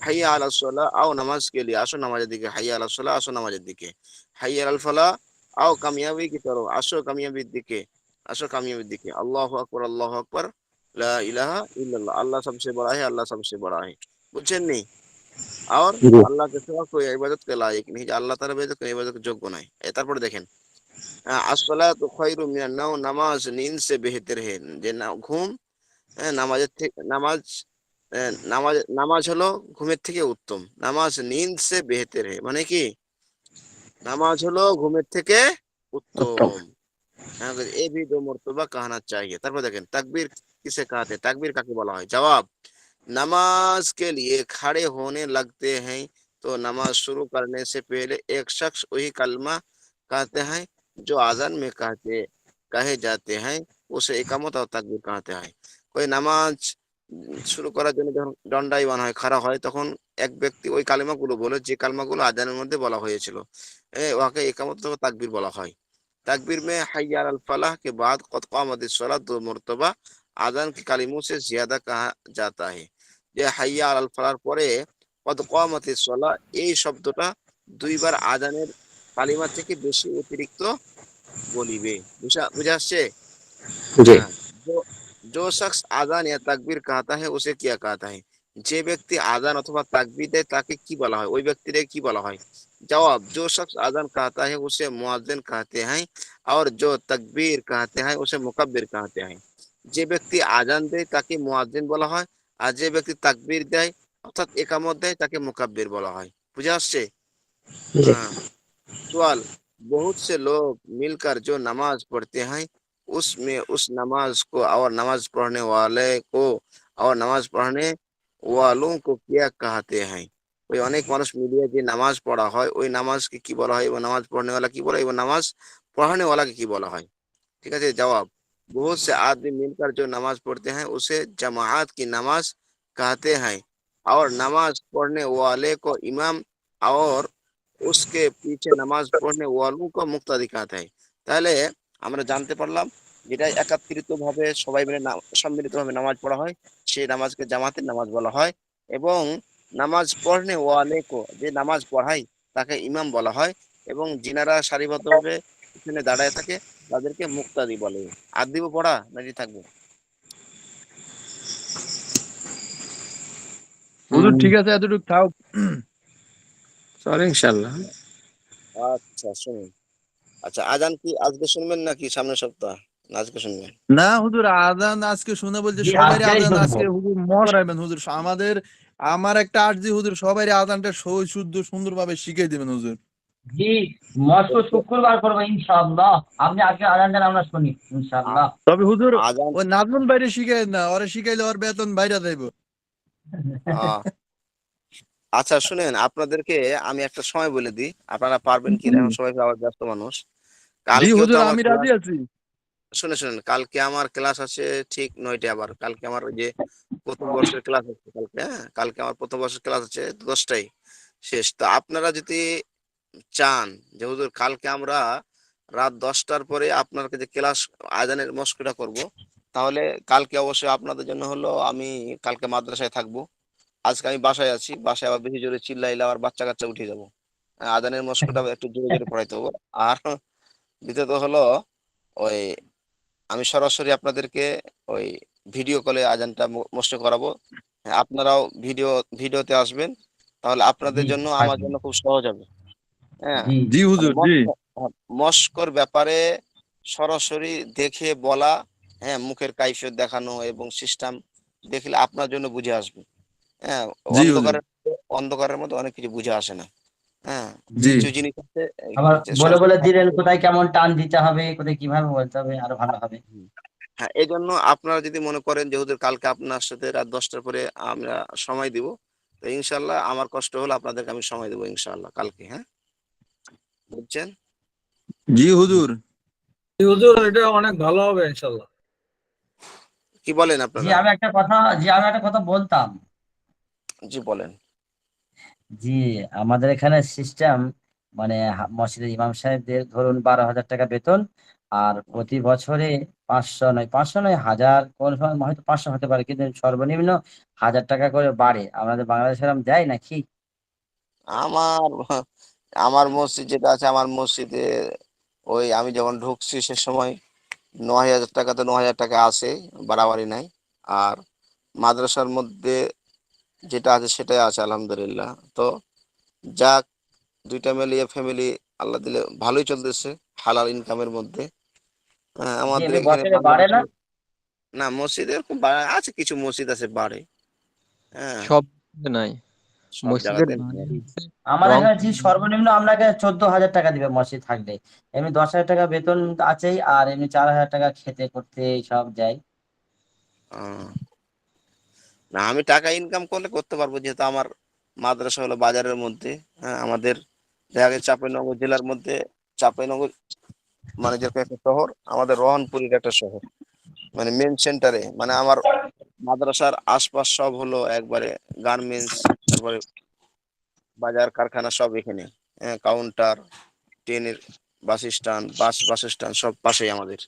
হাইয়া আলা সালাহ, আও নামাজ কে লিয়ে, আসো নামাজের দিকে। হাইয়া আলা সালাহ, আসো নামাজের দিকে। হাইয়া আল ফালাহ, আও কামিয়াবি কি তরফ, আসো কামিয়াবির দিকে, আসো কামিয়াবির দিকে। আল্লাহু আকবার, আল্লাহু আকবার, লা ইলাহা ইল্লাল্লাহ, আল্লাহ सबसे बड़ा है, আল্লাহ सबसे बड़ा है। বুঝছেন নি? আর জি। আল্লাহ के सिवा कोई इबादत के लायक नहीं, যে আল্লাহ তাআলা ব্যতীত কোনো ইবাদতের যোগ্য নাই। তারপরে দেখেন, আসসালাতু খায়রুম মিনান নাওম, নামাজ নিন্দ সে বেহতর है, যে ঘুম, নামাজের থেকে নামাজ হলো ঘুমের থেকে উত্তম। নামাজ নিন্দ সে বেহতর है মানে কি? নামাজ হলো ঘুমের থেকে উত্তম। উত্তম। হ্যাঁ, এ ভি দো মর্তবা কাহনা চাহিए। তারপর দেখেন, তাকবীর কিসে কাহাতে, তাকবীর কাকে বলা হয়? জবাব, नमाज के लिए खड़े होने लगते हैं तो नमाज शुरू करने से पहले एक शख्स वही कलमा कहते हैं जो आज़ान में कहे जाते हैं, उसे इकामत और तकबीर कहते हैं। कोई নামাজ শুরু করার জন্য যখন দণ্ডায়মান হয়, খাড়া হয়, তখন এক ব্যক্তি ওই কালিমাগুলো বলে যে কালিমাগুলো আজানের মধ্যে বলা হয়েছিল, ওকে ইকামত অথবা তাকবীর বলা হয়। तकबीर में हय्या अल फलाह के बाद कद क़ामतिस सलाह दो मरतबा आज़ान के कलिमों से ज्यादा कहा जाता है। যে হাইয়া আল ফালার পরে কদ কামাতিস সালাহ, এই শব্দটা দুইবার আজানের কালিমা থেকে বেশি অতিরিক্ত বলিবে। বুঝা আসছে? জি। হ্যাঁ। जो जो शख्स আযান या তাকবীর कहता है उसे क्या कहता है? যে ব্যক্তি আযান অথবা তাকবীর দেয় তাকে কি বলা হয়? ওই ব্যক্তিকে কি বলা হয়? जवाब, जो शख्स আযান कहता है उसे मुअज्जिन कहते हैं और जो तकबीर कहते हैं उसे मुकब्बिर कहते हैं। যে ব্যক্তি আযান দেয় তাকে মুয়াজ্জিন বলা হয়, আর যে ব্যক্তি তাকবীর দেয় অর্থাৎ ইকামত দেয় তাকে মুকাব্বির বলা হয়। বুঝা আসছে? জি। হ্যাঁ। सवाल, बहुत से लोग मिलकर जो नमाज पढ़ते हैं उसमें उस नमाज को और नमाज पढ़ने वाले को और नमाज पढ़ने वालों को क्या कहते हैं? ওই অনেক মানুষ মিলিয়ে যে নামাজ পড়া হয় ওই নামাজকে কি বলা হয়, এবং নামাজ পড়নে वाला কি বলা হয়, এবং নামাজ পড়ানে वालाকে কি বলা হয়? ঠিক আছে, জবাব, बहुत से आदमी मिलकर जो नमाज पढ़ते हैं उसे जमात की नमाज कहते हैं और नमाज पढ़ने वाले को इमाम और उसके पीछे নামাজ পড়নে ওয়ালু কো মুক্তাদি कहते हैं। তাহলে আমরা জানতে পারলাম যেটা একত্রিত ভাবে সবাই মিলে সম্মিলিতভাবে নামাজ পড়া হয় সেই নামাজকে জামাতের নামাজ বলা হয়, এবং নামাজ পড়নে ওয়ালে কো, যে নামাজ পড়ায় তাকে ইমাম বলা হয়, এবং যিনারা সারিবদ্ধভাবে পিছনে দাঁড়ায় থাকে তাদেরকে মুক্তাদি বলে। আর দিব পড়া নাকি থাকবো? হুজুর ঠিক আছে, এতটুকু থাক। চলে ইনশাল্লাহ। আচ্ছা শুনুন। আচ্ছা, আজান কি আজকে শুনবেন নাকি সামনের সপ্তাহ? না আজকে শুনবেন? না হুজুর, আজান আজকে শুনে বলছে জি, সবাই আজকেই আজান শুনবো। আজকে হুজুর করাইবেন হুজুর। আমার একটা আরজি হুজুর, সবাই আজানটা সই শুদ্ধ সুন্দরভাবে শিখিয়ে দিবেন হুজুর। জি, মস্ত শুক্রবার করবো ইনশাআল্লাহ। আপনি আজকে আজান দেন, আমরা শুনি ইনশাআল্লাহ। তবে হুজুর আজান, ওই নাজমুন বাইরে শিখাই না, ওরা শিখাইলে ওর বেতন বাইরে যাইব। আহ, আচ্ছা শুনেন, আপনাদেরকে আমি একটা সময় বলে দিই, আপনারা পারবেন কিনা, এখন সবাই আবার ব্যস্ত মানুষ। জি কালকেও তো হুজুর, আমার আমি রাজি ক্লাস, আছি। শুনেন, কালকে আমার ক্লাস আছে ঠিক 9টায়। আবার কালকে আমার ওই যে প্রথম বর্ষের ক্লাস আছে কালকে, হ্যাঁ কালকে আমার প্রথম বর্ষের ক্লাস আছে 10টায় শেষ। তো আপনারা যদি চান যে হুজুর কালকে আমরা রাত 10টার পরে আপনার কাছে ক্লাস আজানের মস্করা করব, তাহলে কালকে অবশ্যই আপনাদের জন্য হলো আমি কালকে মাদ্রাসায় থাকবো। আজকে আমি বাসায় আছি, বাসায় আবার বেশি জোরে চিল্লাইলে আবার বাচ্চা কাচ্চা উঠে যাবো। আজানের মস্কটা একটু জোরে জোরে পড়াইতে হবো। আর দ্বিতীয়ত হলো ওই আমি সরাসরি আপনাদেরকে ওই ভিডিও কলে আজানটা মস্ত করাবো। হ্যাঁ, আপনারাও ভিডিওতে আসবেন, তাহলে আপনাদের জি জন্য আমার থাকবে। জন্য খুব সহজ হবে। হ্যাঁ, জি জি মানে হুজুর, জি। মস্কর ব্যাপারে সরাসরি দেখে বলা, হ্যাঁ মুখের কাইফিয়ত দেখানো এবং সিস্টেম দেখলে আপনার জন্য বুঝে আসবে। হ্যাঁ, জি হুজুর, অন্ধকারের মধ্যে অনেক কিছু বুঝে আসে না। হ্যাঁ, জি কিছু জিনিস আছে আবার যে বলে বলে সরাসরি দিলেন কোথায় কেমন টান দিতে হবে, কোথায় কিভাবে বলতে হবে, আরো ভালো হবে। হুম। হ্যাঁ, এই জন্য আপনারা যদি মনে করেন যে হুজুর কালকে আপনার সাথে রাত 10টার পরে আমরা সময় দিব, তো ইনশাল্লাহ আমার কষ্ট হলে আপনাদেরকে আমি সময় দেবো ইনশাল্লাহ কালকে। হ্যাঁ, বুঝছেন? জি হুজুর। হুজুর এটা অনেক ভালো হবে ইনশাল্লাহ। কি বলেন জি আপনারা? আমি একটা কথা জি আমি একটা কথা বলতাম। জি বলেন। জি আমাদের এখানে সিস্টেম মানে মসজিদের ইমাম সাহেবদের ধরুন 12,000 টাকা বেতন, আর প্রতি বছরে 500 নয় 1,000, কোন সময় হয়তো 500 হতে পারে, কিন্তু সর্বনিম্ন 1,000 টাকা করে বাড়ে। আমাদের বাংলাদেশে এরকম দেয় নাকি? আমার আমার মসজিদ যেটা আছে, আমার মসজিদে ওই আমি যখন ঢুকছি সে সময় 9,000 টাকা, তো 9,000 টাকা আছে, বাড়াবাড়ি নাই। আর মাদ্রাসার মধ্যে যেটা আছে সেটাই আছে আলহামদুলিল্লাহ। তো যাক, দুইটা মিলিয়ে ফ্যামিলি আল্লাহ দিলে ভালোই চলতেছে, হালাল ইনকামের মধ্যে। হ্যাঁ, জি আমাদের এমনি এখানে বছরে বাড়ে না? বাংলাদেশে না মসজিদ এরকম আছে, কিছু মসজিদ আছে বাড়ে। হ্যাঁ, সব নাই। সব মসজিদের জায়গাতে বাড়ি নেই। হচ্ছে আমার রং। এখানে জি সর্বনিম্ন আপনাকে 14,000 টাকা দিবে মসজিদ থাকলে। এমনি 10,000 টাকা বেতন আছেই, আর এমনি 4,000 টাকা খেতে করতে সব যায়। আহ, না আমি টাকা ইনকাম করলে করতে পারবো, যেহেতু আমার মাদ্রাসা হলো বাজারের মধ্যে। হ্যাঁ, আমাদের দেখা গেছে চাঁপাইনগর জেলার মধ্যে, চাঁপাইনগর মানে যেরকম একটা শহর, আমাদের রহনপুরের একটা শহর, মানে মেন সেন্টারে, মানে আমার মাদ্রাসার আশপাশ সব হলো একবারে গার্মেন্টস, তারপরে বাজার কারখানা সব এখানে। হ্যাঁ, কাউন্টার, ট্রেনের বাস স্ট্যান্ড, বাস স্ট্যান্ড সব পাশেই আমাদের।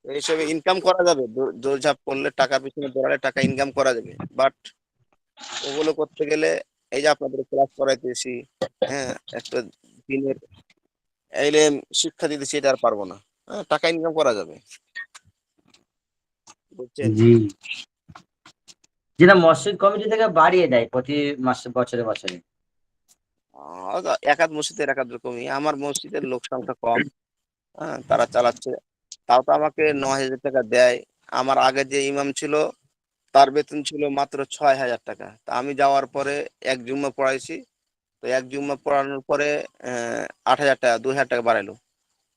এইসবে ইনকাম করা যাবে, দৌড়ঝাঁপ করলে, টাকার পিছনে দৌড়ালে টাকা ইনকাম করা যাবে, বাট ওগুলো করতে গেলে এই যে আপনাদের ক্লাস করাইতেছি, হ্যাঁ একটা দিনের এলেম শিক্ষা দিতেছি, এটা আর পারবো না। হ্যাঁ, টাকা ইনকাম করা যাবে, বুঝছেন? জি যেটা মসজিদ কমিটি থেকে বাড়িয়ে দেয় প্রতি মাসে, বছরে বছরে। এক আধ মসজিদের এক আধ রকমই, আমার মসজিদের লোক সংখ্যা কম। হ্যাঁ, তারা চালাচ্ছে, তাও তো আমাকে 9,000 টাকা দেয়। আমার আগে যে ইমাম ছিল তার বেতন ছিল মাত্র 6,000 টাকা। তা আমি যাওয়ার পরে এক জুম্মা পড়াইছি, তো এক জুম্মা পড়ানোর পরে 8,000 টাকা, 2,000 টাকা বাড়াইলো।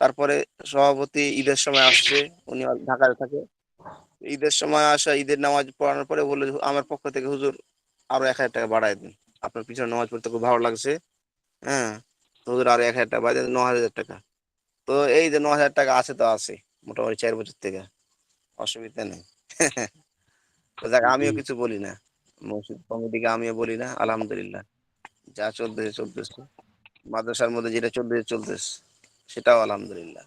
তারপরে সভাপতি ঈদের সময় আসছে, উনি ঢাকায় থাকে। ঈদের সময় আসা, ঈদের নামাজ পড়ানোর পরে বললো যে, আমার পক্ষ থেকে হুজুর আরো 1,000 টাকা বাড়াই দিন, আপনার পিছনে নামাজ পড়তে খুব ভালো লাগছে। হ্যাঁ, তো হুজুর আরো 1,000 টাকা বাড়াই দিন, 9,000 টাকা। তো এই যে 9,000 টাকা আছে, তো আছে মোটামুটি 4 বছর থেকে, অসুবিধা নেই। তো দেখ, জি আমিও কিছু বলি না, মসজিদ কমিটিকে আমিও বলি না, আলহামদুলিল্লাহ যা চলতেছে চলতেছে, মাদ্রাসার মধ্যে যেটা চলতেছে চলতেছে, সেটাও আলহামদুলিল্লাহ।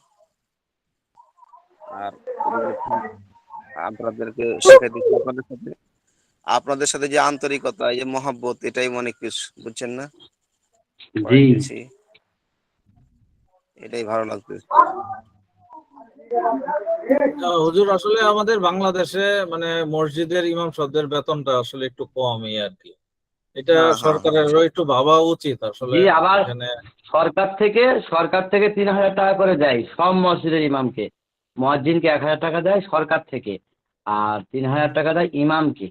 আর এদিকে আপনাদেরকে শিখাই দিচ্ছি, আপনাদের সাথে যে আন্তরিকতা, এই যে মহাব্বত, এটাই অনেক কিছু, বুঝছেন না? জি পড়াইতেছি, এটাই ভালো লাগতেছে। হুজুর আসলে আমাদের বাংলাদেশে মানে মসজিদের ইমাম সাহেবদের বেতনটা আসলে একটু কমই আর কি। এটা হ্যাঁ, হ্যাঁ, হ্যাঁ, সরকারেরও একটু ভাবা উচিত আসলে। জি আবার এখানে সরকার থেকে 3,000 টাকা করে দেয় সব মসজিদের ইমামকে। মুয়াজ্জিনকে 1,000 টাকা দেয় সরকার থেকে, আর 3,000 টাকা দেয় ইমামকে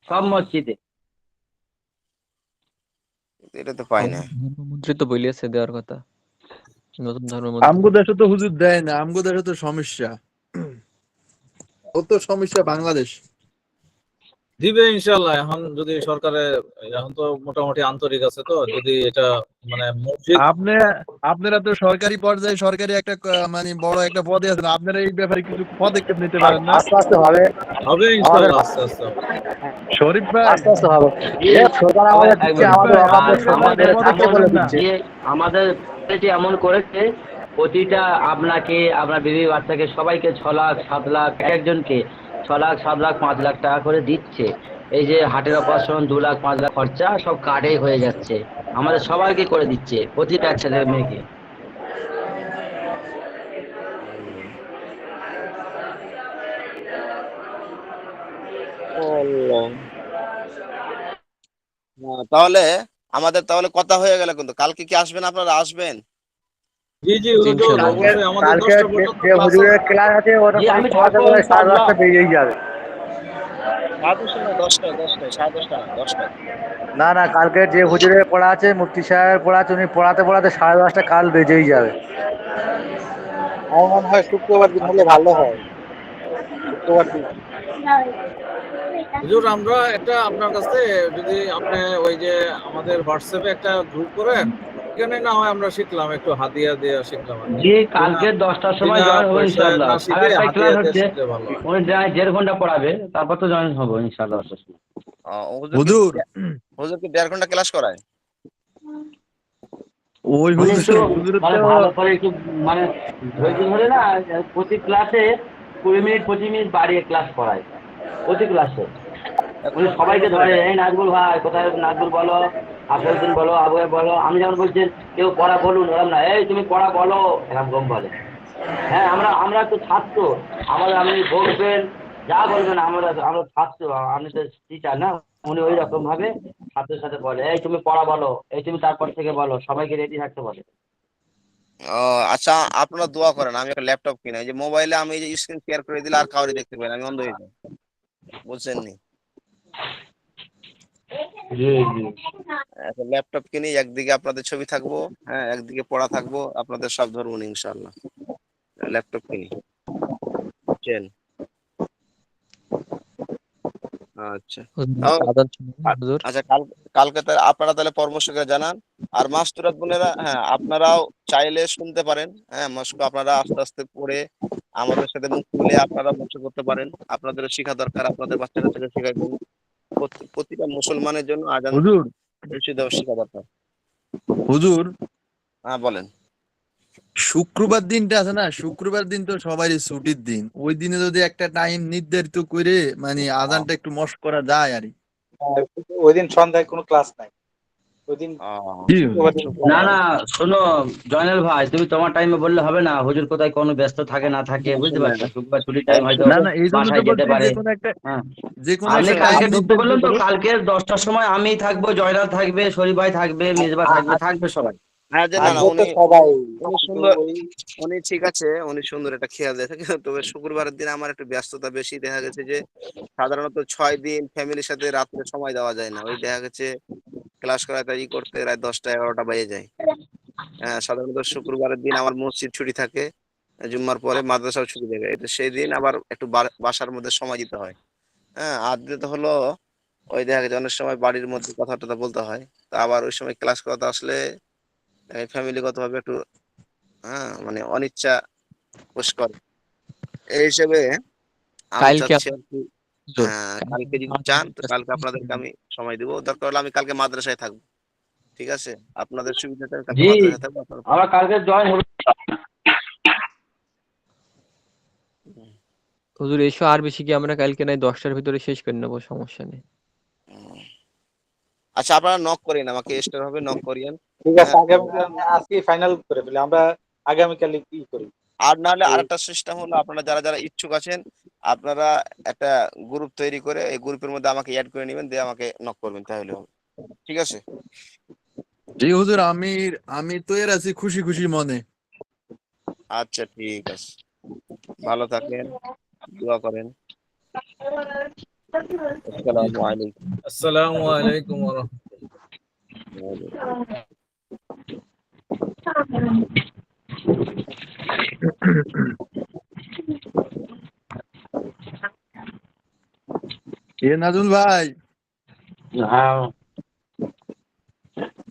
সব আহ, মসজিদে। এটা তো পাই না। ধর্মমন্ত্রী তো বলিয়েছে দেওয়ার কথা, নতুন ধর্মমন্ত্রী। আমগো দেশে তো হুজুর দেয় না, আমগো দেশে তো সমস্যা, ও তো সমস্যা বাংলাদেশ। দিবে ইনশাল্লাহ। এখন যদি সরকারে এখন তো মোটামুটি আন্তরিক আছে, তো যদি এটা মানে মসজিদ আপনারা তো সরকারি পর্যায়ে সরকারি একটা মানে বড় একটা পদে আছেন, আপনারা এই ব্যাপারে কিছু পদক্ষেপ নিতে পারেন না? আস্তে আস্তে হবে, হবে আমাদের ইনশাল্লাহ, আস্তে আস্তে হবে। শরীফ ভাই, আস্তে আস্তে হবে। যে সরকার তবে আমাদের এক দিচ্ছে, মিনিট, আমাদের ভাই, অকাপে আর আপনি সরকার আমাদের পদক্ষেপ এমন বলে দিচ্ছে। যে আমাদের society এমন করেছে, প্রতিটা আপনাকে, আপনার বিবি বাচ্চাকে সবাইকে 6 লাখ 7 লাখ, একজনকে 6 লাখ 7 লাখ 5 লাখ টাকা করে দিচ্ছে। এই যে হার্টের অপারেশন 2 লাখ 5 লাখ খরচা সব কার্ডে হয়ে যাচ্ছে, আমাদের সবাইকে করে দিচ্ছে, প্রতিটা ছেলে মেয়েকে। আল্লাহ। তাহলে আমাদের তাহলে কথা হয়ে গেল, কিন্তু কালকে কি আসবেন? আপনারা আসবেন? জি জি হুজুর, ইনশাল্লাহ। অবশ্যই আমাদের কালকে 10টা পর্যন্ত যে ক্লাস হুজুরের আছে। ক্লাস আছে ওটা জি, আমি পড়াতে থাকবো পড়াতে সাড়ে ইনশাআল্লাহ। 10টা বেরিয়েই যাবে। 10:30 না 10টায়, 10টায় 10টায়। না না, কালকে যে হুজুরের পড়া আছে, মুফতি সাহেবের পড়া আছে, উনি পড়াতে পড়াতে 10:30 কাল বেজেই যাবে। আমার মনে হয় শুক্রবার দিন হলে ভালো হয়। শুক্রবার দিন হুজুর, আমরা একটা আপনার কাছে যদি আপনি ওই যে আমাদের হোয়াটসঅ্যাপে একটা গ্রুপ করেন, এখানে না হয় আমরা শিখলাম, একটু হাদিয়া দিয়ে শিখলাম আর কি। জি, বিনা কালকে 10টার সময় বিনা জয়েন হবো পয়সায় ইনশাআল্লাহ। না আর শিখে একটা ক্লাস হাদিয়া দিয়ে হচ্ছে, শিখলে ভালো হয়। উনি 1.5 ঘন্টা পড়াবে, তারপর তো জয়েন হবো ইনশাআল্লাহ 10টার সময়। হুজুর, হুজুর কি 1.5 ঘন্টা ক্লাস করায়? ওই উনি একটু হুজুরের মানে তো ভালো করে একটু মানে ধৈর্য ধরে না, প্রতি ক্লাসে 20 মিনিট 25 মিনিট বাড়িয়ে ক্লাস করায়, প্রতি ক্লাসে। উনি সবাইকে ধরে, এই নাজবুল ভাই কোথায়, নাজবুল বলো, আসাদুদ্দিন বলো, আবু বলো। আমি যেমন বলছেন কেউ পড়া বলুন, ওরকম না, এই তুমি পড়া বলো, এরকম বলে। হ্যাঁ, আমরা তো ছাত্র, আমাদের আপনি বলবেন যা বলবেন, আমরা ছাত্র, আপনি তো টিচার না। উনি ওই রকম ভাবে ছাত্রের সাথে বলে, এই তুমি পড়া বলো, এই তুমি তারপর থেকে বলো, সবাইকে রেডি থাকতে বলে। ও আচ্ছা, আপনারা দোয়া করেন আমি একটা ল্যাপটপ কিনে, এই যে মোবাইলে আমি এই যে স্ক্রিন শেয়ার করে দিলে আর কাউরে দেখতে পাই না, আমি অন্ধ হয়ে যাই, বুঝছেন নি? জি জি। একটা ল্যাপটপ কিনি, একদিকে আপনাদের ছবি থাকবো, হ্যাঁ, একদিকে পড়া থাকবো, আপনাদের সব ধরবো না ইনশাআল্লাহ। ল্যাপটপ কিনি, বুঝছেন? আচ্ছা। তাও আজান শুনুন, হুজুর। আচ্ছা, কালকে আপনারা তাহলে পরামর্শ করে জানান। আর মাস্তুরাত বোনেরা, হ্যাঁ, আপনারাও চাইলে শুনতে পারেন, হ্যাঁ, মস্ক আপনারা আস্তে আস্তে পড়ে আমাদের সাথে মুখ খুলে আপনারা মস্ক করতে পারেন। আপনাদের শেখা দরকার, আপনাদের বাচ্চা কাচ্চাকে শেখাবেন। প্রতিটা মুসলমানের জন্য আজান হুজুর, শেখা দরকার। হুজুর, হ্যাঁ বলেন। শুক্রবার দিনটা আছে না, শুক্রবার দিন তো সবারই ছুটির দিন। ওই দিনে যদি একটা টাইম নির্ধারিত করে মানে আজানটা একটু মস্ক করা যায় আর কি। ওই দিন সন্ধ্যায় কোনো ক্লাস নাই, ওই দিন কি শুক্রবার দিন না class না, আছে। শোনো জয়নাল ভাই, তুমি তোমার টাইমে বললে হবে না, হুজুর কোথায় কোনো ব্যস্ত থাকে না থাকে, বুঝতে পারছো, শুক্রবার ছুটির টাইম হয়তো না না, এই জন্য তো বাসায় যেতে বলছি পারে। যে কোনো একটা, হ্যাঁ, যে কোনো আপনি একটা টাইম কালকে ঢুকতে নির্ধারিত বললেন তো, করে। কালকে 10টার সময় আমি থাকবো, জয়নাল থাকবে, শরীফ ভাই থাকবে, মিসবা থাকবে, থাকবে সবাই। হ্যাঁ, যে না না, থাকবে তো উনি সবাই, উনি কিন্তু সুন্দর, ওই উনি ঠিক আছে, উনি সুন্দর একটা খেয়াল দেখে। তবে শুক্রবারের দিন আমার একটু ব্যস্ততা বেশি, দেখা গেছে যে সাধারণত 6 দিন ফ্যামিলির সাথে রাত্রে সময় দেওয়া যায় না, ওই দেখা গেছে ক্লাস করাতে ই করতে রাত 10টা 11টা বেজে যায়। হ্যাঁ, সাধারণত শুক্রবারের দিন আমার মসজিদ ছুটি থাকে, জুম্মার পরে মাদ্রাসাও ছুটি থাকে, এটা সেই দিন আবার একটু বাসার মধ্যে সময় দিতে হয়। হ্যাঁ, আর দ্বিতীয়ত হলো ওই দেখা গেছে অনেক সময় বাড়ির মধ্যে কথা টথা বলতে হয়, তা আবার ওই সময় ক্লাস করাতে আসলে ফ্যামিলিগত ভাবে একটু, হ্যাঁ, মানে অনিচ্ছা পোষ করে। এই হিসেবে আমি কালকে চাচ্ছি আর কি, হুজুর, কালকে যদি চান তো কালকে আপনাদেরকে আমি সময় দিব, দরকার হলে আমি কালকে মাদ্রাসায় থাকবো, ঠিক আছে? আপনাদের সুবিধাতে আমি কালকে জি, মাদ্রাসায় থাকবো, আপনারা আমরা পড়াবেন। কালকে জয়েন হবো। হুম, হুজুর, এসো আর বেশি কি আমরা কালকে নাই 10টার ভিতরে শেষ করে নেবো, সমস্যা নেই। হুম। আচ্ছা, আপনারা নক করেন, আমাকে এক্সট্রা ভাবে নক করিয়েন। ঠিক আছে, হ্যাঁ, আগামীকাল আজকে ফাইনাল করে ফেলি আমরা, আগামীকাল কি করি। আর নাহলে এই আরেকটা সিস্টেম হলো, আপনারা যারা যারা ইচ্ছুক আছেন, আপনারা একটা গ্রুপ তৈরি করে এই গ্রুপের মধ্যে আমাকে অ্যাড করে নেবেন, দিয়ে আমাকে নক করবেন, তাহলে হবে, ঠিক আছে? জি হুজুর, আমি আমি তো এর আছি খুশি খুশি মনে। আচ্ছা, ঠিক আছে, ভালো থাকেন, দোয়া করেন। আসসালামু আলাইকুম। আসসালামু আলাইকুম ওয়া এ নাজুল ভাই, হ্যাঁ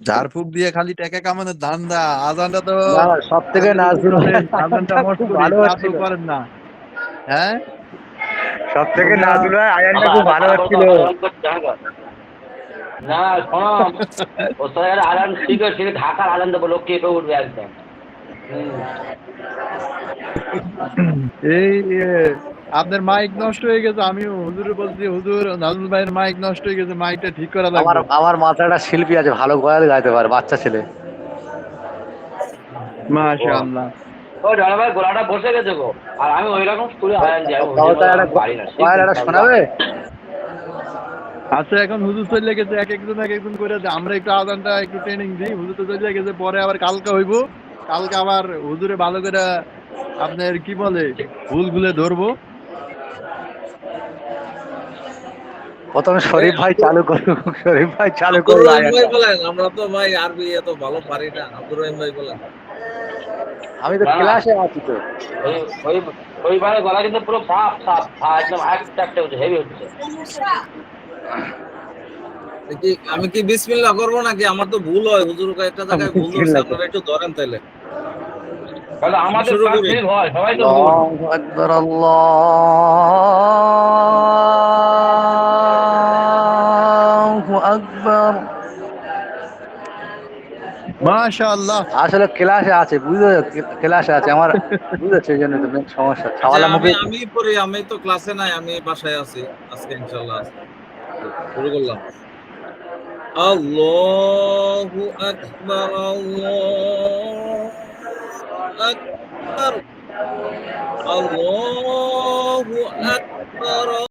ঝাড়ফুঁক দিয়ে খালি টাকা কামানোর ধান্দা, আজানটা তো না সব থেকে আগে যদি নাজুল বলেন ভাই আজানটা আয়ানটা মস্ত খুব করি, ভালো তা তো হচ্ছিল, করেন না। হ্যাঁ, সব থেকে তোমরা নাজুল ভাই আয়ানটা বাবা খুব এত ভালো খারাপ হচ্ছিল। করছে জানো তো? না শোনো, ওর সাথে একটা আজান ঠিক আছে, ঢাকার আজান দেবো, লোক কেঁপে উঠবে একদম। এই আপনার মাইক নষ্ট হয়ে গেছে, আমিও হুজুরে বলছি হুজুর নাজুল ভাইয়ের মাইক নষ্ট হয়ে গেছে, মাইকটা ঠিক করা আমার লাগবে। আমার মাথায় একটা শিল্পী আছে, ভালো গয়াল গাইতে পারে, বাচ্চা ছেলে। মাশাআল্লাহ। ও দাদা ভাই গোলাটা বসে গেছে গো, আর আমি ওই রকম স্কুলে আজান দিই, আমি হুজুর তাহলে মতো একটা আমি পারি না, গয়াল শিখবো একটা ইনশাআল্লাহ। শোনাবে? আচ্ছা, এখন হুজুর চলে গেছে, এক একজন করে দেয়। আমরা একটু আজানটা একটু ট্রেনিং দিই, হুজুর তো চলে গেছে, পরে আবার কালকে হইব, কালকে আবার হুজুরে ভালো করে আপনার কি বলে ভুলগুলো ধরবো। প্রথমে এই শরীফ ভাই চালু করুক, শরীফ ভাই চালু আব্দুর করুক রহিম ভাই আয়ানটা। বলেন, আমরা তো ভাই আরবি এত ভালো পারি না, আব্দুর রহিম ভাই বলেন। আমি তো না না, ক্লাসে আছি তো। ওই ওই ওই বারে গলা কিন্তু পুরো সাফ সাফ একদম একটা একটা হচ্ছে, হেভি হচ্ছে। আমি কি বিসমিল্লাহ করবো নাকি? আমার তো ভুল হয় হুজুর, একটা জায়গায় ভুল ধরছে, আপনারা একটু ধরেন তাইলে। তাহলে আমি আমাদের শুরু ক্লাস করি। ফেল হয়, সবাই তো ভুল। আল্লাহু আকবার, আল্লাহু আকবার। মাশাআল্লাহ। আসলে ক্লাসে আছে, বুঝতে ক্লাসে আছে আমার, বুঝেছে, এই জন্য তো main সমস্যা, আচ্ছা, ছাওয়ালা মুখে। আমি পড়ি, আমি তো ক্লাসে নাই, আমি বাসায় আছি আজকে ইনশাআল্লাহ। শুরু করলাম। আল্লাহু আকবার, আল্লাহু আকবার, আল্লাহু আকবার।